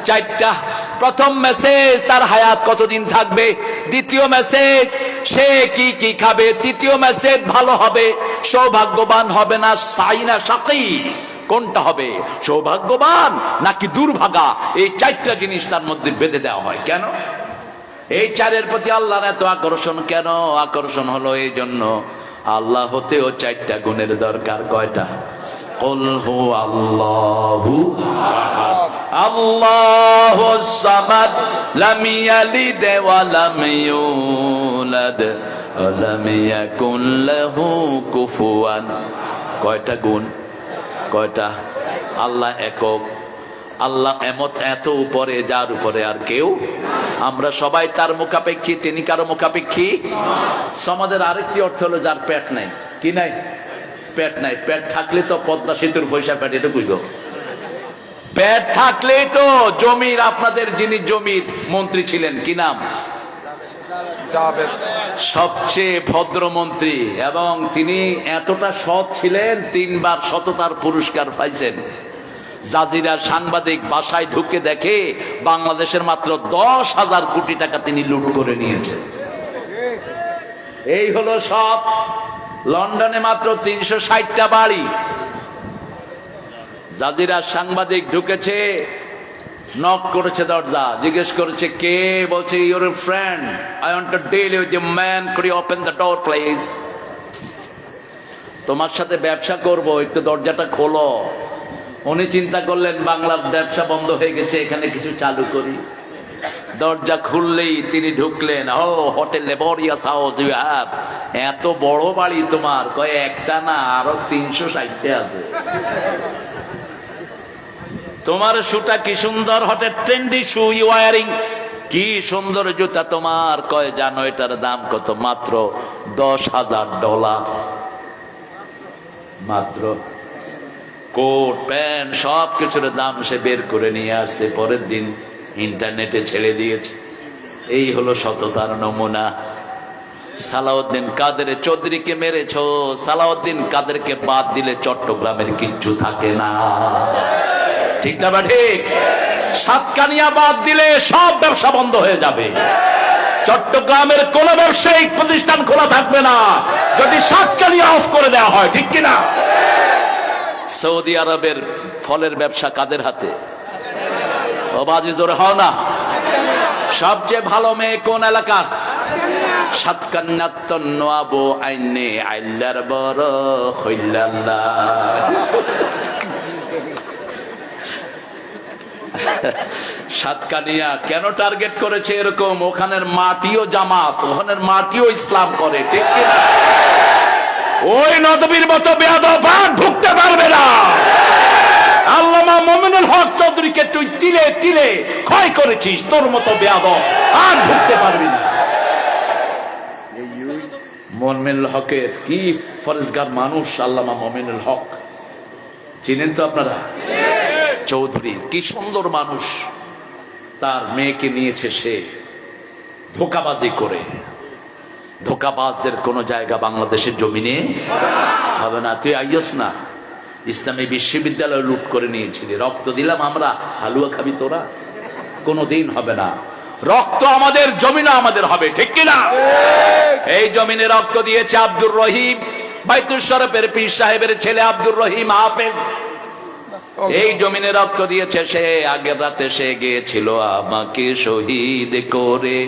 [SPEAKER 3] 4টা। প্রথম মেসেজ তার হায়াত কতদিন থাকবে। দ্বিতীয় মেসেজ সে কি কি খাবে। তৃতীয় মেসেজ ভালো হবে, সৌভাগ্যবান হবে না সাই না শাকী, কোনটা হবে? সৌভাগ্যবান নাকি দুর্ভাগা? এই 4টা জিনিস তার মধ্যে বেঁধে দেওয়া হয়। কেন? এই 4-এর প্রতি আল্লাহর এত আকর্ষণ কেন? আকর্ষণ হলো এই জন্য আল্লাহ হতেও 4টা গুণের দরকার। কয়টা? কুল হু আল্লাহু আহাদ, আল্লাহুস সামাদ, লাম ইয়ালিদ ওয়া লাম ইউলাদ ওয়া লাম ইয়াকুন লাহু কুফুয়ান। কয়টা গুণ? কয়টা? আল্লাহ একক, আল্লাহ এত উপরে যার উপরে আর কেউ। আমরা সবাই তার মুখাপেক্ষী, তিনি কারো মুখাপেক্ষী। সমাজের আরেকটি অর্থ হলো যার পেট নাই। কি নাই? পেট নাই। পেট থাকলে তো পদ্মা সেতুর পয়সা পেট, এটা কইব। পেট থাকলেই তো জমির, আপনাদের যিনি জমির মন্ত্রী ছিলেন কি নাম? সবচেয়ে ভদ্র মন্ত্রী, এবং তিনি এতটা সৎ ছিলেন 3বার সততার পুরস্কার পাইছেন। জাজিরার সাংবাদিক বাসায় ঢুকে দেখে বাংলাদেশের মাত্র 10,000 কোটি টাকা তিনি লুট করে নিয়েছেন। এই হলো সব। লন্ডনে মাত্র 360টা বাড়ি। জাজিরার সাংবাদিক ঢুকেছে, নক করেছে দরজা, জিজ্ঞেস করেছে কে? বলছে your friend, I want to deal with you man, could you open the door please? তোমার সাথে ব্যবসা করব, একটু দরজাটা খোলো। উনি চিন্তা করলেন বাংলার ব্যবসা বন্ধ হয়ে গেছে, এখানে কিছু চালু করি। দরজা খুললেই তিনি ঢুকলেন। ও hotel laborious house you have, এত বড় বাড়ি তোমার? কয় একটা না, আরো 360টা আছে। তোমার শুটা কি সুন্দর, হোটেল ট্রেন্ডি শু ইউ ওয়ারিং, কি সুন্দর জুতা তোমার। কয় জানো এটার দাম কত? মাত্র $10,000। মাত্র। কোট প্যান্ট সব কিছুর দাম সে বের করে নিয়ে আসছে, পরের দিন ইন্টারনেটে ছেড়ে দিয়েছে। এই হলো সততার নমুনা। সালাউদ্দিন কাদের চৌধুরীকে মেরেছো, সালাউদ্দিন কাদেরকে বাদ দিলে চট্টগ্রামের কিচ্ছু থাকে না। ঠিক না বা ঠিক? সাতকানিয়া বাদ দিলে সব ব্যবসা বন্ধ হয়ে যাবে। চট্টগ্রামের কোন ব্যবসায়িক প্রতিষ্ঠান খোলা থাকবে না যদি সাতকানিয়া অফ করে দেওয়া হয়। ঠিক কিনা? সৌদি আরবের ফলের ব্যবসা কাদের হাতে? ও বাজি জোরে হও না। সবচেয়ে ভালো মেয়ে কোন এলাকার? সাতকান্নাত নোয়াবো আইনে আইল্লার বড় হইল্লাল্লাহ। সাতকানিয়া কেন টার্গেট করেছে এরকম? ওখানের মাটিও জামাত, ওখানের মাটিও ইসলাম করে। ঠিক কিনা? ওই নদীর মতো বেয়াদব আর ঢুকতে পারবে না। আল্লামা মোমিনুল হক চৌধুরীকে তুই তিলে তিলে ক্ষয় করেছিস, তোর মতো বেয়াদব আর ঢুকতে পারবি না। মোমিনুল হকের কি ফরেজগার মানুষ আল্লামা মোমিনুল হক, চিনেন তো আপনারা? চৌধুরী কি সুন্দর মানুষ। তার মেয়েকে নিয়েছে সে ধোঁকাবাজি করে। ধোঁকাবাজদের কোন জায়গা বাংলাদেশের জমিনে
[SPEAKER 4] হবে না। তুই আইয়স না, ইসলামী বিশ্ববিদ্যালয় লুট করে নিয়েছিলি, রক্ত দিলাম আমরা, হালুয়া খাবি তোরা? কোনোদিন হবে না। রক্ত আমাদের, জমিনে আমাদের হবে, ঠিক কিনা? এই জমিনে রক্ত দিয়েছে আব্দুর রহিম, বাইতুল শরফের পীর সাহেবের ছেলে আব্দুর রহিম হাফেজ। এই জমিনে রক্ত দিয়েছে সে। আগের রাতে সে গিয়েছিল আমাকে শহীদ করে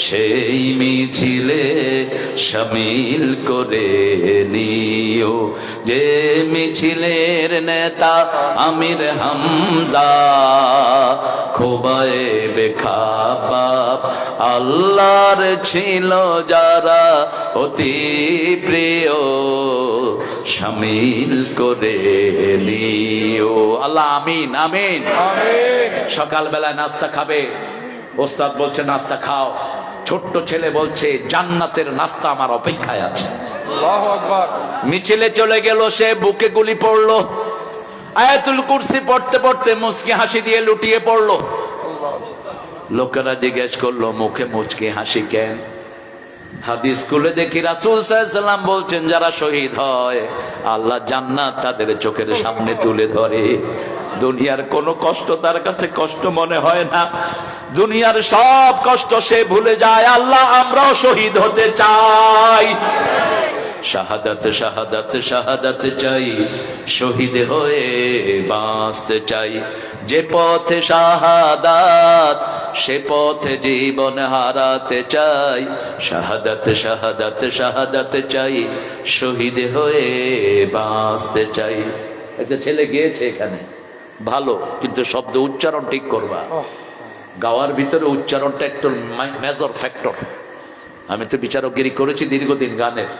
[SPEAKER 4] সেই মিছিলে শামিল করে নিও, যে মিছিলের নেতা আমির হামজা, খোবায়ে বেখাবাব আল্লাহর ছিল যারা অতি প্রিয়, শামিল করে নিও। আল্লাহ আমিন আমিন। সকালবেলায় নাস্তা খাবে, ওস্তাদ বলছে নাস্তা খাও, ছোট্ট ছেলে বলছে জান্নাতের নাস্তা আমার অপেক্ষায় আছে। মিছিলে চলে গেল, সে বুকে গুলি পড়লো, আয়াতুল কুরসি পড়তে পড়তে মুচকি হাসি দিয়ে লুটিয়ে পড়লো। লোকেরা জিজ্ঞেস করলো মুখে মুচকি হাসি কেন? হাদিস খুলে দেখি রাসূল সাল্লাল্লাহু আলাইহি ওয়াসাল্লাম বলছেন যারা শহীদ হয় আল্লাহ জান্নাত তাদের চোখের সামনে তুলে ধরে। দুনিয়ার কোনো কষ্ট তার কাছে কষ্ট মনে হয় না, দুনিয়ার সব কষ্ট সে ভুলে যায়। আল্লাহ আমরাও শহীদ হতে চাই, শাহাদাত শাহাদাত শাহাদাত চাই, শহীদ হয়ে বাঁচতে চাই। যে পথে শাহাদাত সে পথে জীবন হারাতে চাই, শাহাদাত শাহাদাত শাহাদাত চাই, শহীদ হয়ে বাঁচতে চাই। একটা ছেলে গিয়েছে এখানে ভালো, কিন্তু শব্দ উচ্চারণ ঠিক করবা। গাওয়ার ভিতরে উচ্চারণটা একটু মেজর ফ্যাক্টর। আমি তো বিচারকগিরি করেছি দীর্ঘদিন গানের,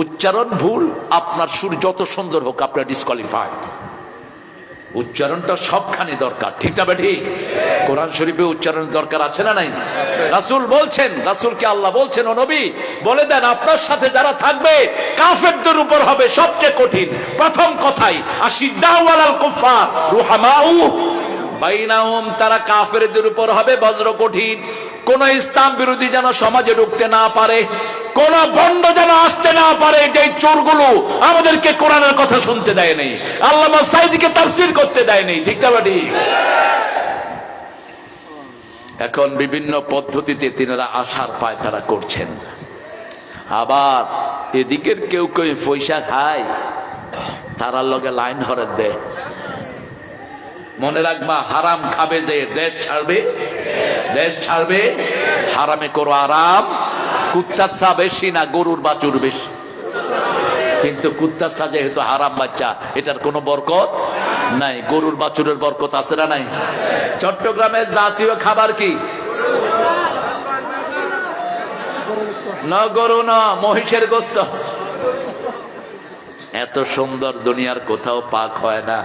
[SPEAKER 4] উচ্চারণ ভুল আপনার সুর যত সুন্দর হোক আপনার ডিসকোয়ালিফাইড। উচ্চারণটা সবখানে দরকার, ঠিক না বেঠি? কোরআন শরীফে উচ্চারণের দরকার আছে না নাই? রাসূল বলছেন, রাসূলকে আল্লাহ বলছেন ও নবী বলে দেন আপনার সাথে যারা থাকবে কাফেরদের উপর হবে সবচেয়ে কঠিন। প্রথম কথাই আশিদ্দাউ আলাল কুফার রুহামাউ বাইনাহুম, তারা কাফেরদের উপর হবে বজ্র কঠিন। কোন ইসলাম বিরোধী যেন সমাজে ঢুকতে না পারে, কোন বন্ড যেন আসতে না পারে, যে চোরগুলো আমাদেরকে কোরআনের কথা শুনতে দেয় নাই, আল্লামা সাঈদীকে তাফসীর করতে দেয় নাই, ঠিক না বাড়ি? এখন বিভিন্ন পদ্ধতিতে তিনারা আশার পায় তারা করছেন। আবার এদিকের কেউ কেউ পয়সা খায়, তারার লগে লাইন ধরে দেয়। মনে রাখবা হারাম খাবে যে দেশ ছাড়বে, দেশ ছাড়বে। হারামে করো আরাম, কুত্তার চা বেশি না গরুর বাছুর বেশি, কিন্তু কুত্তার চা যেহেতু হারাম বাচ্চা এটার কোনো বরকত নাই, গরুর বাছুরের বরকত আছে না নাই? চট্টগ্রামের জাতীয় খাবার কি? না গরু না, মহিষের গোস্ত। এত সুন্দর দুনিয়ার কোথাও পাক হয় না।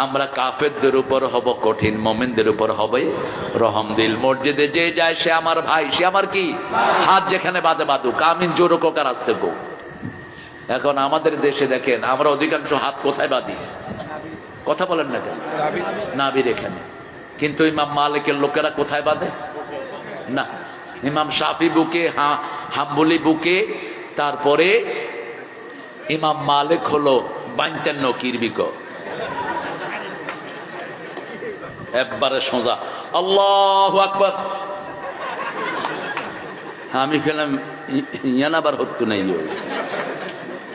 [SPEAKER 4] আমরা কাফেরদের উপর হব কঠিন, মোমেনদের উপর হবে রহম দিল। মসজিদে যে যায় সে আমার ভাই, সে আমার কি? হাত যেখানে বাঁধে বাঁধুক, আমিন জোরো কোকার আসতে গো। এখন আমাদের দেশে দেখেন আমরা অধিকাংশ হাত কোথায় বাঁধি? কথা বলেন না কেন? নাভির এখানে। কিন্তু ইমাম মালিকের লোকেরা কোথায় বাঁধে? না, ইমাম শাফি বুকে, হাম্বলি বুকে, তারপরে ইমাম মালিক হলো বাইন্তেন কিরবিক, একবারে সোজা আল্লাহু আকবার। আমি খেলাম ইয়ানাবার হতো নাই।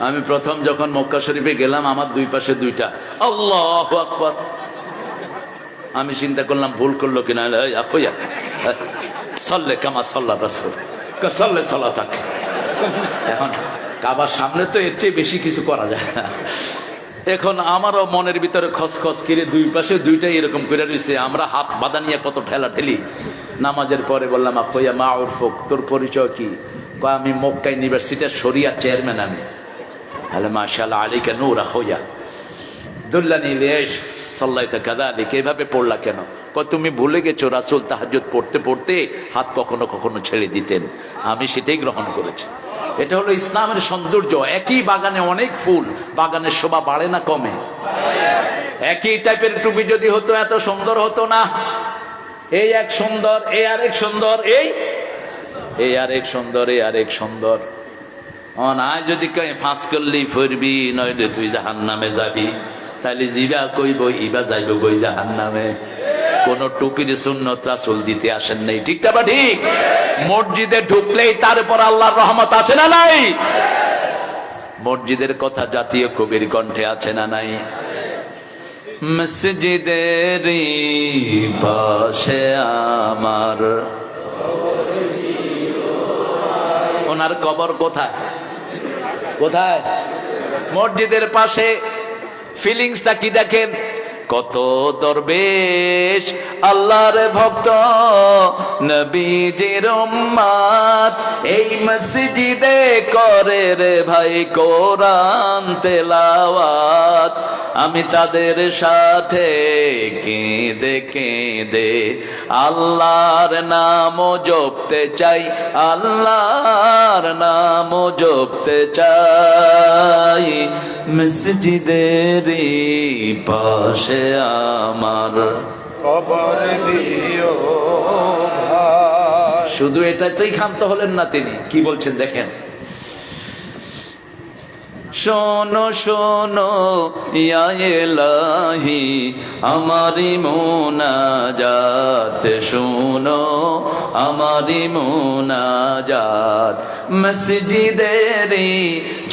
[SPEAKER 4] আমি প্রথম যখন মক্কা শরীফে গেলাম আমার দুই পাশে দুইটা আল্লাহু আকবার। আমি চিন্তা করলাম ভুল করলো কিনা, সল্লে কামা সাল্লা রাসূল সল্লে সালাতাক। এখন কাবার সামনে তো এর চেয়ে বেশি কিছু করা যায় না। এখন আমারও মনের ভিতরে খসখস কিরে দুই পাশে দুইটাই এরকম করে রয়েছে, আমরা হাত বাঁধা নিয়ে কত ঠেলা ঠেলি। নামাজের পরে বললাম আফইয়া মা উরফুক, তোর পরিচয় কি? আমি মক্কা ইউনিভার্সিটির শরিয়া চেয়ারম্যান। আমি হ্যালো মাশাআল্লাহ আলাইকা নূর আখুয়া দুল্লানি লিয়েশ সাল্লাইতা কাযালিক। এইভাবে পড়লা কেন? তুমি ভুলে গেছো রাসূল তাহাজ্জুদ পড়তে পড়তে হাত কখনো কখনো ছেড়ে দিতেন, আমি সেটাই গ্রহণ করেছি। এটা হলো ইসলামের সৌন্দর্য। একই বাগানে অনেক ফুল, বাগানের শোভা বাড়ে না কমে? একই টাইপের টুপি যদি হতো এত সুন্দর হতো না। এই এক সুন্দর, এই আরেক সুন্দর, এই আরেক সুন্দর, এই আরেক সুন্দর। আয় যদি কয় ফাঁস করলি ফরবি নইলে তুই জাহান্নামে যাবি, তাহলে জিবা কইব ইবা যাইব কই জাহান্নামে। কোন টুপির সুন্নত রাসূল দিতে আসেন নাই, ঠিক না বা ঠিক? মসজিদে ঢুকলেই তার উপর আল্লাহর রহমত আছে না নাই? মসজিদের কথা জাতীয় কবির কণ্ঠে আছে না নাই? মসজিদের পাশে আমার, ওনার কবর কোথায়? কোথায়? মসজিদের পাশে। ফিলিংসটা কি দেখেন, কত দরবেশ আল্লাহর ভক্ত নবীজির উম্মত এই মসজিদে করে রে ভাই কোরআন তেলাওয়াত। আমি তাদের সাথে কেঁদে কেঁদে আল্লাহর নাম জপতে চাই, আল্লাহর নাম জপতে চাই। মসজিদের পাশে আমার
[SPEAKER 5] কবর দিও ভাই।
[SPEAKER 4] শুধু এটাতেই ক্ষান্ত হলেন না তিনি, কি বলছেন দেখেন, শোনো শোনো ইয়া ইলাহি আমারি মুনাজাত, শোনো আমারি মুনাজাত। মসজিদেরি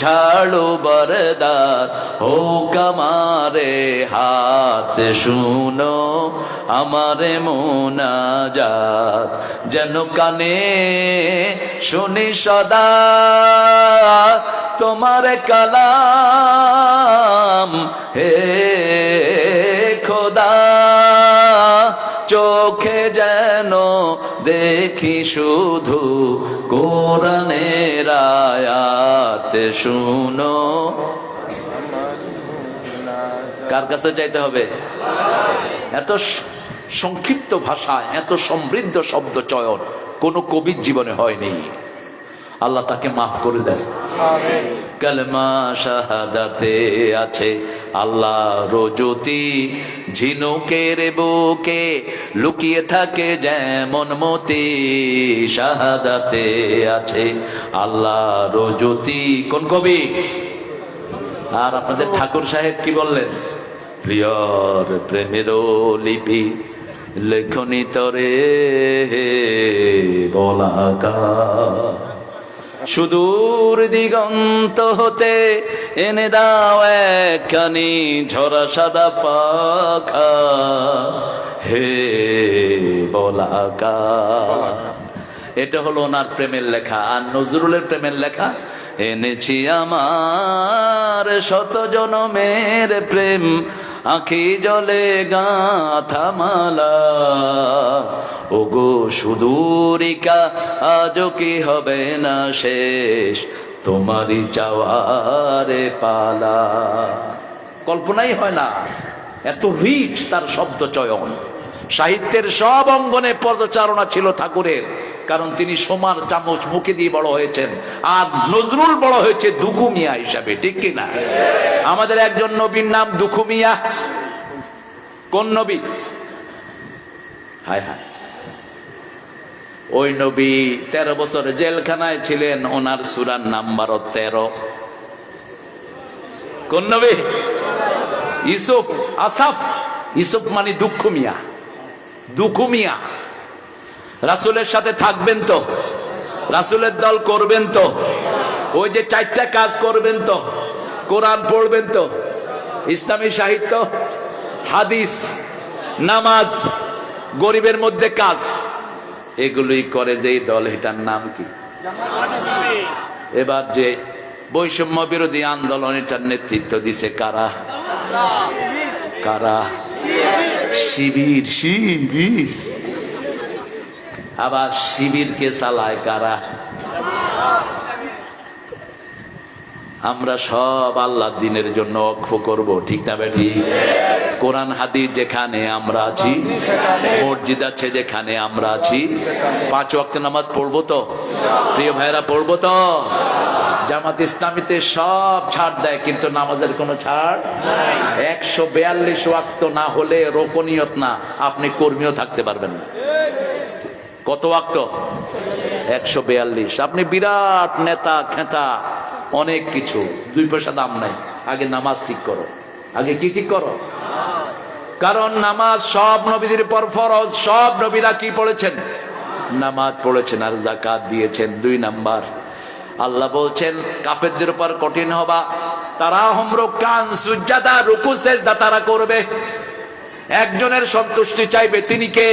[SPEAKER 4] ঝাড়ু বরদার হোক আমারে হাত, শুনো আমারে মুনাজাত। যেন কানে শুনি সদা তোমার কালাম হে খোদা, চোখে যেন দেখি শুধু কোরআনের আয়াত, শুনো। কার কাছে চাইতে হবে? এত সংক্ষিপ্ত ভাষায় এত সমৃদ্ধ শব্দ চয়ন কোন কবির জীবনে হয়নি। আল্লাহ তাকে মাফ করে দেন। কালেমা শাহাদাতে আছে আল্লাহর জ্যোতি, ঝিনুকের বুকে লুকিয়ে থাকে যেমন মতি। শাহাদাতে আছে আল্লাহর জ্যোতি। কোন কবি? আর আপনাদের ঠাকুর সাহেব কি বললেন? প্রিয়র প্রেমেরও লিপি লেখনি তরে বলাকা, সুদূর দিগন্ত হতে এনে দাও একখানি ঝরা সাদা পাখা হে বলাকা। এটা হলো ওনার প্রেমের লেখা। আর নজরুলের প্রেমের লেখা, এনেছি আমার শত জনমের প্রেম আঁখি জলে গাঁথা মালা। ওগো সুদূরিকা আজও কি হবে না শেষ, তোমারই চাওয়ারে পালা। কল্পনাই হয় না, এত রিচ তার শব্দ চয়ন। সাহিত্যের সব অঙ্গনে পদচারণা ছিল ঠাকুরের, কারণ তিনি সোমার চামচ মুখে দিয়ে বড় হয়েছেন। আর নজরুল বড় হয়েছে দুখু মিয়া হিসাবে, ঠিক কিনা? আমাদের একজন নবীর নাম দুখু মিয়া। কোন নবী? হায় হায়, ওই নবী 13 বছর জেলখানায় ছিলেন, ওনার সূরার নাম্বার 13। কোন নবী? ইউসুফ, আসাফ। ইউসুফ মানে দুঃখ মিয়া, দুঃখু মিয়া। রাসূলের সাথে থাকবেন তো, রাসূলের দল করবেন তো, ওই যে 4টা কাজ করবেন তো, কোরআন পড়বেন তো, ইসলামী সাহিত্য, হাদিস, নামাজ, গরিবের মধ্যে কাজ, এগুলোই করে যেই দল, এটার নাম কি? এবার যে বৈষম্য বিরোধী আন্দোলন, এটার নেতৃত্ব দিছে কারা? কারা? শিবির। শিবির। আবার শিবিরকে চালায় কারা? আমরা সব আল্লাহ দিনের জন্য ওয়াকফ করব, ঠিক না বেঠি? কোরআন হাদিস যেখানে আমরা আছি, মসজিদ আছে যেখানে আমরা আছি, 5 ওয়াক্ত নামাজ পড়বো তো? প্রিয় ভাইরা, পড়বো তো? জামাত ইসলামীতে সব ছাড় দেয়, কিন্তু নামাজের কোনো ছাড়। 142 ওয়াক্ত না হলে রোপনিয়ত না, আপনি কর্মীও থাকতে পারবেন না। কত ওয়াক্ত? 142। আপনি বিরাট নেতা খেতা,
[SPEAKER 3] অনেক কিছু, 2 পয়সা দাম নাই। আগে নামাজ ঠিক করো, আগে কি ঠিক করো? কারণ নামাজ সব নবীদের পর ফরজ। সব নবীরা কি পড়েছেন? নামাজ পড়েছেন আর যাকাত দিয়েছেন। 2 নাম্বার, আল্লাহ বলছেন কাফেরদের উপর কঠিন হবা, তারা হুমরুকান সুজদা, রুকু সিজদা তারা করবে। একজনের সন্তুষ্টি চাইবে, তিনি কে?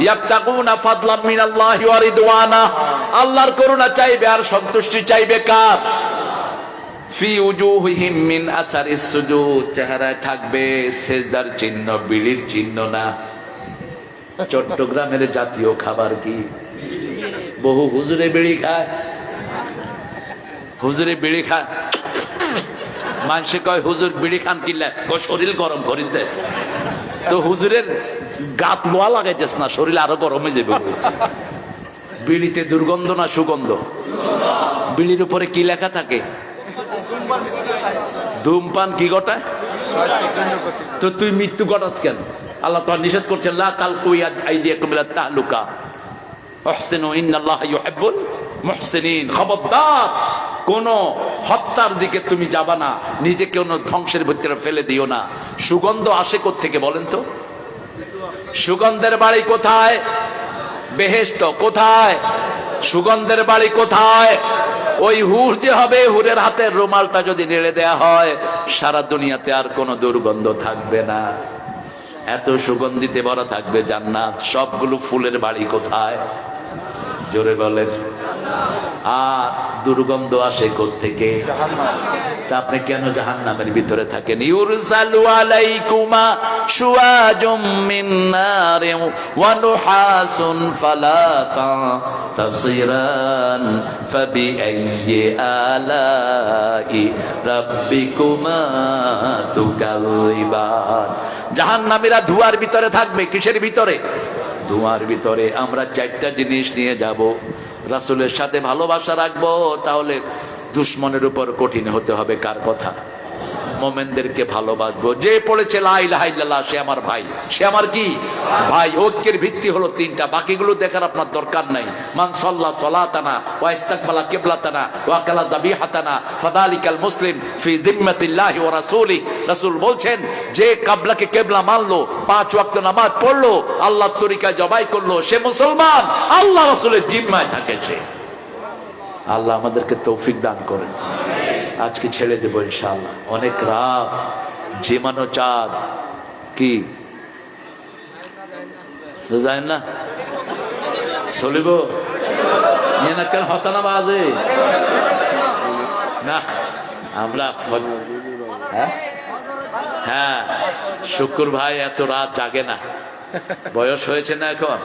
[SPEAKER 3] ইয়াবতাগুনা ফাদলাম মিনাল্লাহি ওয়া রিদওয়ানা, আল্লাহর করুণা চাইবে আর সন্তুষ্টি চাইবে কার? ফি উজুহিহিম মিন আসারিস সুজুদ, চেহারায় থাকবে সিজদার চিহ্ন, বিড়ির চিহ্ন না। চট্টগ্রামের জাতীয় খাবার কি? বহু হুজুরে বিড়ি খায়, হুজুরে বিড়ি খায়। মানুষে কয় হুজুর বিড়ি খান কিনলে, শরীর গরম করিতে। তো হুজুরের গাত লোয়া লাগাইতেছ না, শরীর আরো গরম হয়ে যাবে। বিড়িতে দুর্গন্ধ না সুগন্ধ? বিড়ির উপরে কি লেখা থাকে? ধূমপান কি ঘটায়? তো তুই মৃত্যু ঘটাস কেন? আল্লাহ তো নিষেধ করছেন, লা তালকু আইদিয়াকুম ইলা তাহলুকা আহসিনু ইন্নাল্লাহা ইউহিব্বুল মুহসিনিন। খবরদার, কোন হত্যার দিকে তুমি যাবা না, নিজেকে কোন ধ্বংসের ভিতরে ফেলে দিও না। সুগন্ধ আসে কোত্থেকে বলেন তো? সুগন্ধের বাড়ি কোথায়? বেহেশত। কোথায়? সুগন্ধের বাড়ি কোথায়? ওই হুর যে হবে, হুরের হাতের রুমালটা যদি নেড়ে দেয়া হয়, সারা দুনিয়াতে আর কোনো দুর্গন্ধ থাকবে না। এত সুগন্ধিতে ভরা থাকবে জান্নাত। সবগুলো ফুলের বাড়ি কোথায়? জোরে বলেন। আর দুর্গন্ধ আসে কোত্থেকে? তা আপনি কেন জাহান্নামের ভিতরে থাকেন? ইউরসালু আলাইকুমা শুওয়াজুম মিন নারিন ওয়া নুহাসুন ফালা তাসিরান ফাবিআইয়ি আলাই রাব্বিকুমা তুকাযিবান। জাহান্নামীরা ধোঁয়ার ভিতরে থাকবে। কিসের ভিতরে? ধোঁয়ার ভিতরে। আমরা 4টা জিনিস নিয়ে যাব। রাসূলের সাথে ভালোবাসা রাখবো, তাহলে দুশমনের উপর কঠিন হতে হবে। কার কথা? মোমেনদেরকে ভালোবাসবো। যে পড়েছে লা ইলাহা ইল্লাল্লাহ, সে আমার ভাই। সে আমার কি ভাই? ঐক্যের ভিত্তি হলো 3টা, বাকিগুলো দেখার আপনার দরকার নাই। মান সাল্লা সালাতানা ওয়া ইস্তাকবালা কিবলাতানা ওয়া কালা যাবিহাতানা ফাযালিকাল মুসলিম ফি জিম্মাতিল্লাহি ওয়া রাসূলি। রাসূল বলছেন, যে কিবলাকে কিবলা মানলো, 5 ওয়াক্ত নামাজ পড়লো, আল্লাহর তরিকায় জবাই করলো, সে মুসলমান। আল্লাহ রাসূলের জিম্মায় থাকে সে। আল্লাহ আমাদেরকে তৌফিক দান করেন। আজকে ছেড়ে দেবো ইনশাআল্লাহ। অনেক রাত, জিমানো চাঁদ কি যায় না চলিব কেন হতানা বাজে না। আমরা হ্যাঁ, শুকুর ভাই এত রাত জাগে না, বয়স হয়েছে না এখন।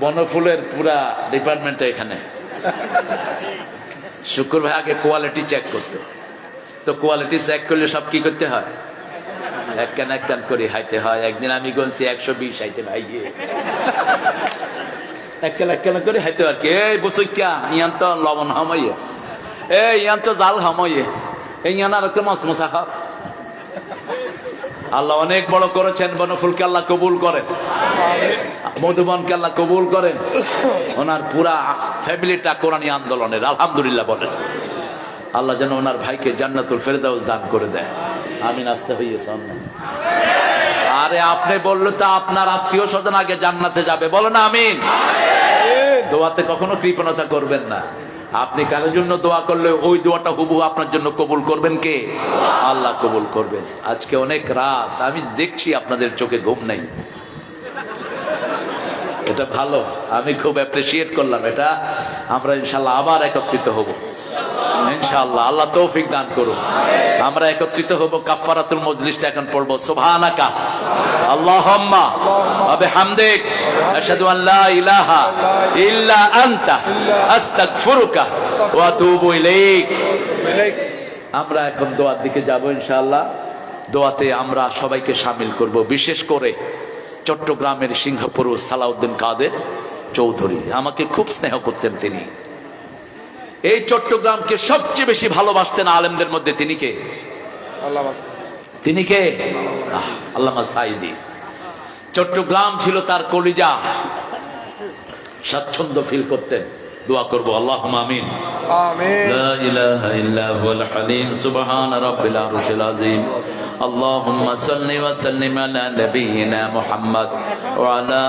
[SPEAKER 3] বনফুলের পুরা ডিপার্টমেন্টে এখানে। শুকুর ভাই আগে কোয়ালিটি চেক করতো, তো কোয়ালিটি চেক করলে সব কি করতে হয়? এক কান করে হাইতে হয়। একদিন আমি গুনছি 120 হাইতে ভাই, এক কান করে হাইতে আর কি। এই বসইকা ইয়ান তো লবণ হামাইয়ে, এই ইয়ান তো জাল হামাইয়ে, এই ইয়ান আর একটা মাছ মশা খাও। আল্লাহ অনেক বড় করেছেন। বনফুলকে আল্লাহ কবুল করেন, মধুবনকে আল্লাহ কবুল করেন। ওনার পুরা ফ্যামিলিটা কোরআনী আন্দোলনের, আলহামদুলিল্লাহ বলেন। আল্লাহ যেন ওনার ভাইকে জান্নাতুল ফেরদাউস দান করে দেয়। আমিন। আসতে হইয়েছে। আরে আপনি বললে তো আপনার আত্মীয় স্বজন আগে জান্নাতে যাবে, বলেন আমিন। দোয়াতে কখনো কৃপণতা করবেন না। আপনি কারোর জন্য দোয়া করলে ওই দোয়াটা হুবহু আপনার জন্য কবুল করবেন কে? আল্লাহ কবুল করবেন। আজকে অনেক রাত, আমি দেখছি আপনাদের চোখে ঘুম নেই, এটা ভালো, আমি খুব অ্যাপ্রিসিয়েট করলাম এটা। আমরা ইনশাল্লাহ আবার একত্রিত হব ইনশাআল্লাহ। আল্লাহ তৌফিক দান করুন। আমরা একত্রিত হব। কাফারাতুল মজলিসটা এখন পড়বো। সুবহানাকা আল্লাহুম্মা ওয়া বিহামদিক আশহাদু আন লা ইলাহা ইল্লা আনতা আস্তাগফিরুকা ওয়া আতুবু ইলাইক। আমরা এখন দোয়ার দিকে যাব ইনশাআল্লাহ। দোয়াতে আমরা সবাইকে শামিল করব, বিশেষ করে চট্টগ্রামের সিংহপুর সালাউদ্দিন কাদের চৌধুরী। আমাকে খুব স্নেহ করতেন তিনি। এই চট্টগ্রামকে সবচেয়ে বেশি ভালোবাসতেন আলেমদের মধ্যে। তিনি কে? তিনি কে? আল্লামা সাঈদী। চট্টগ্রাম ছিল তার কলিজা, স্বাচ্ছন্দ্য ফিল করতেন।
[SPEAKER 4] দোয়া করবো আল্লাহুম্মা আমিন।
[SPEAKER 5] আমিন।
[SPEAKER 4] লা ইলাহা ইল্লা হুয়াল হালিম সুবহানা রাব্বিল আরশিল আযীম। اللهم صل وسلم على نبينا محمد وعلى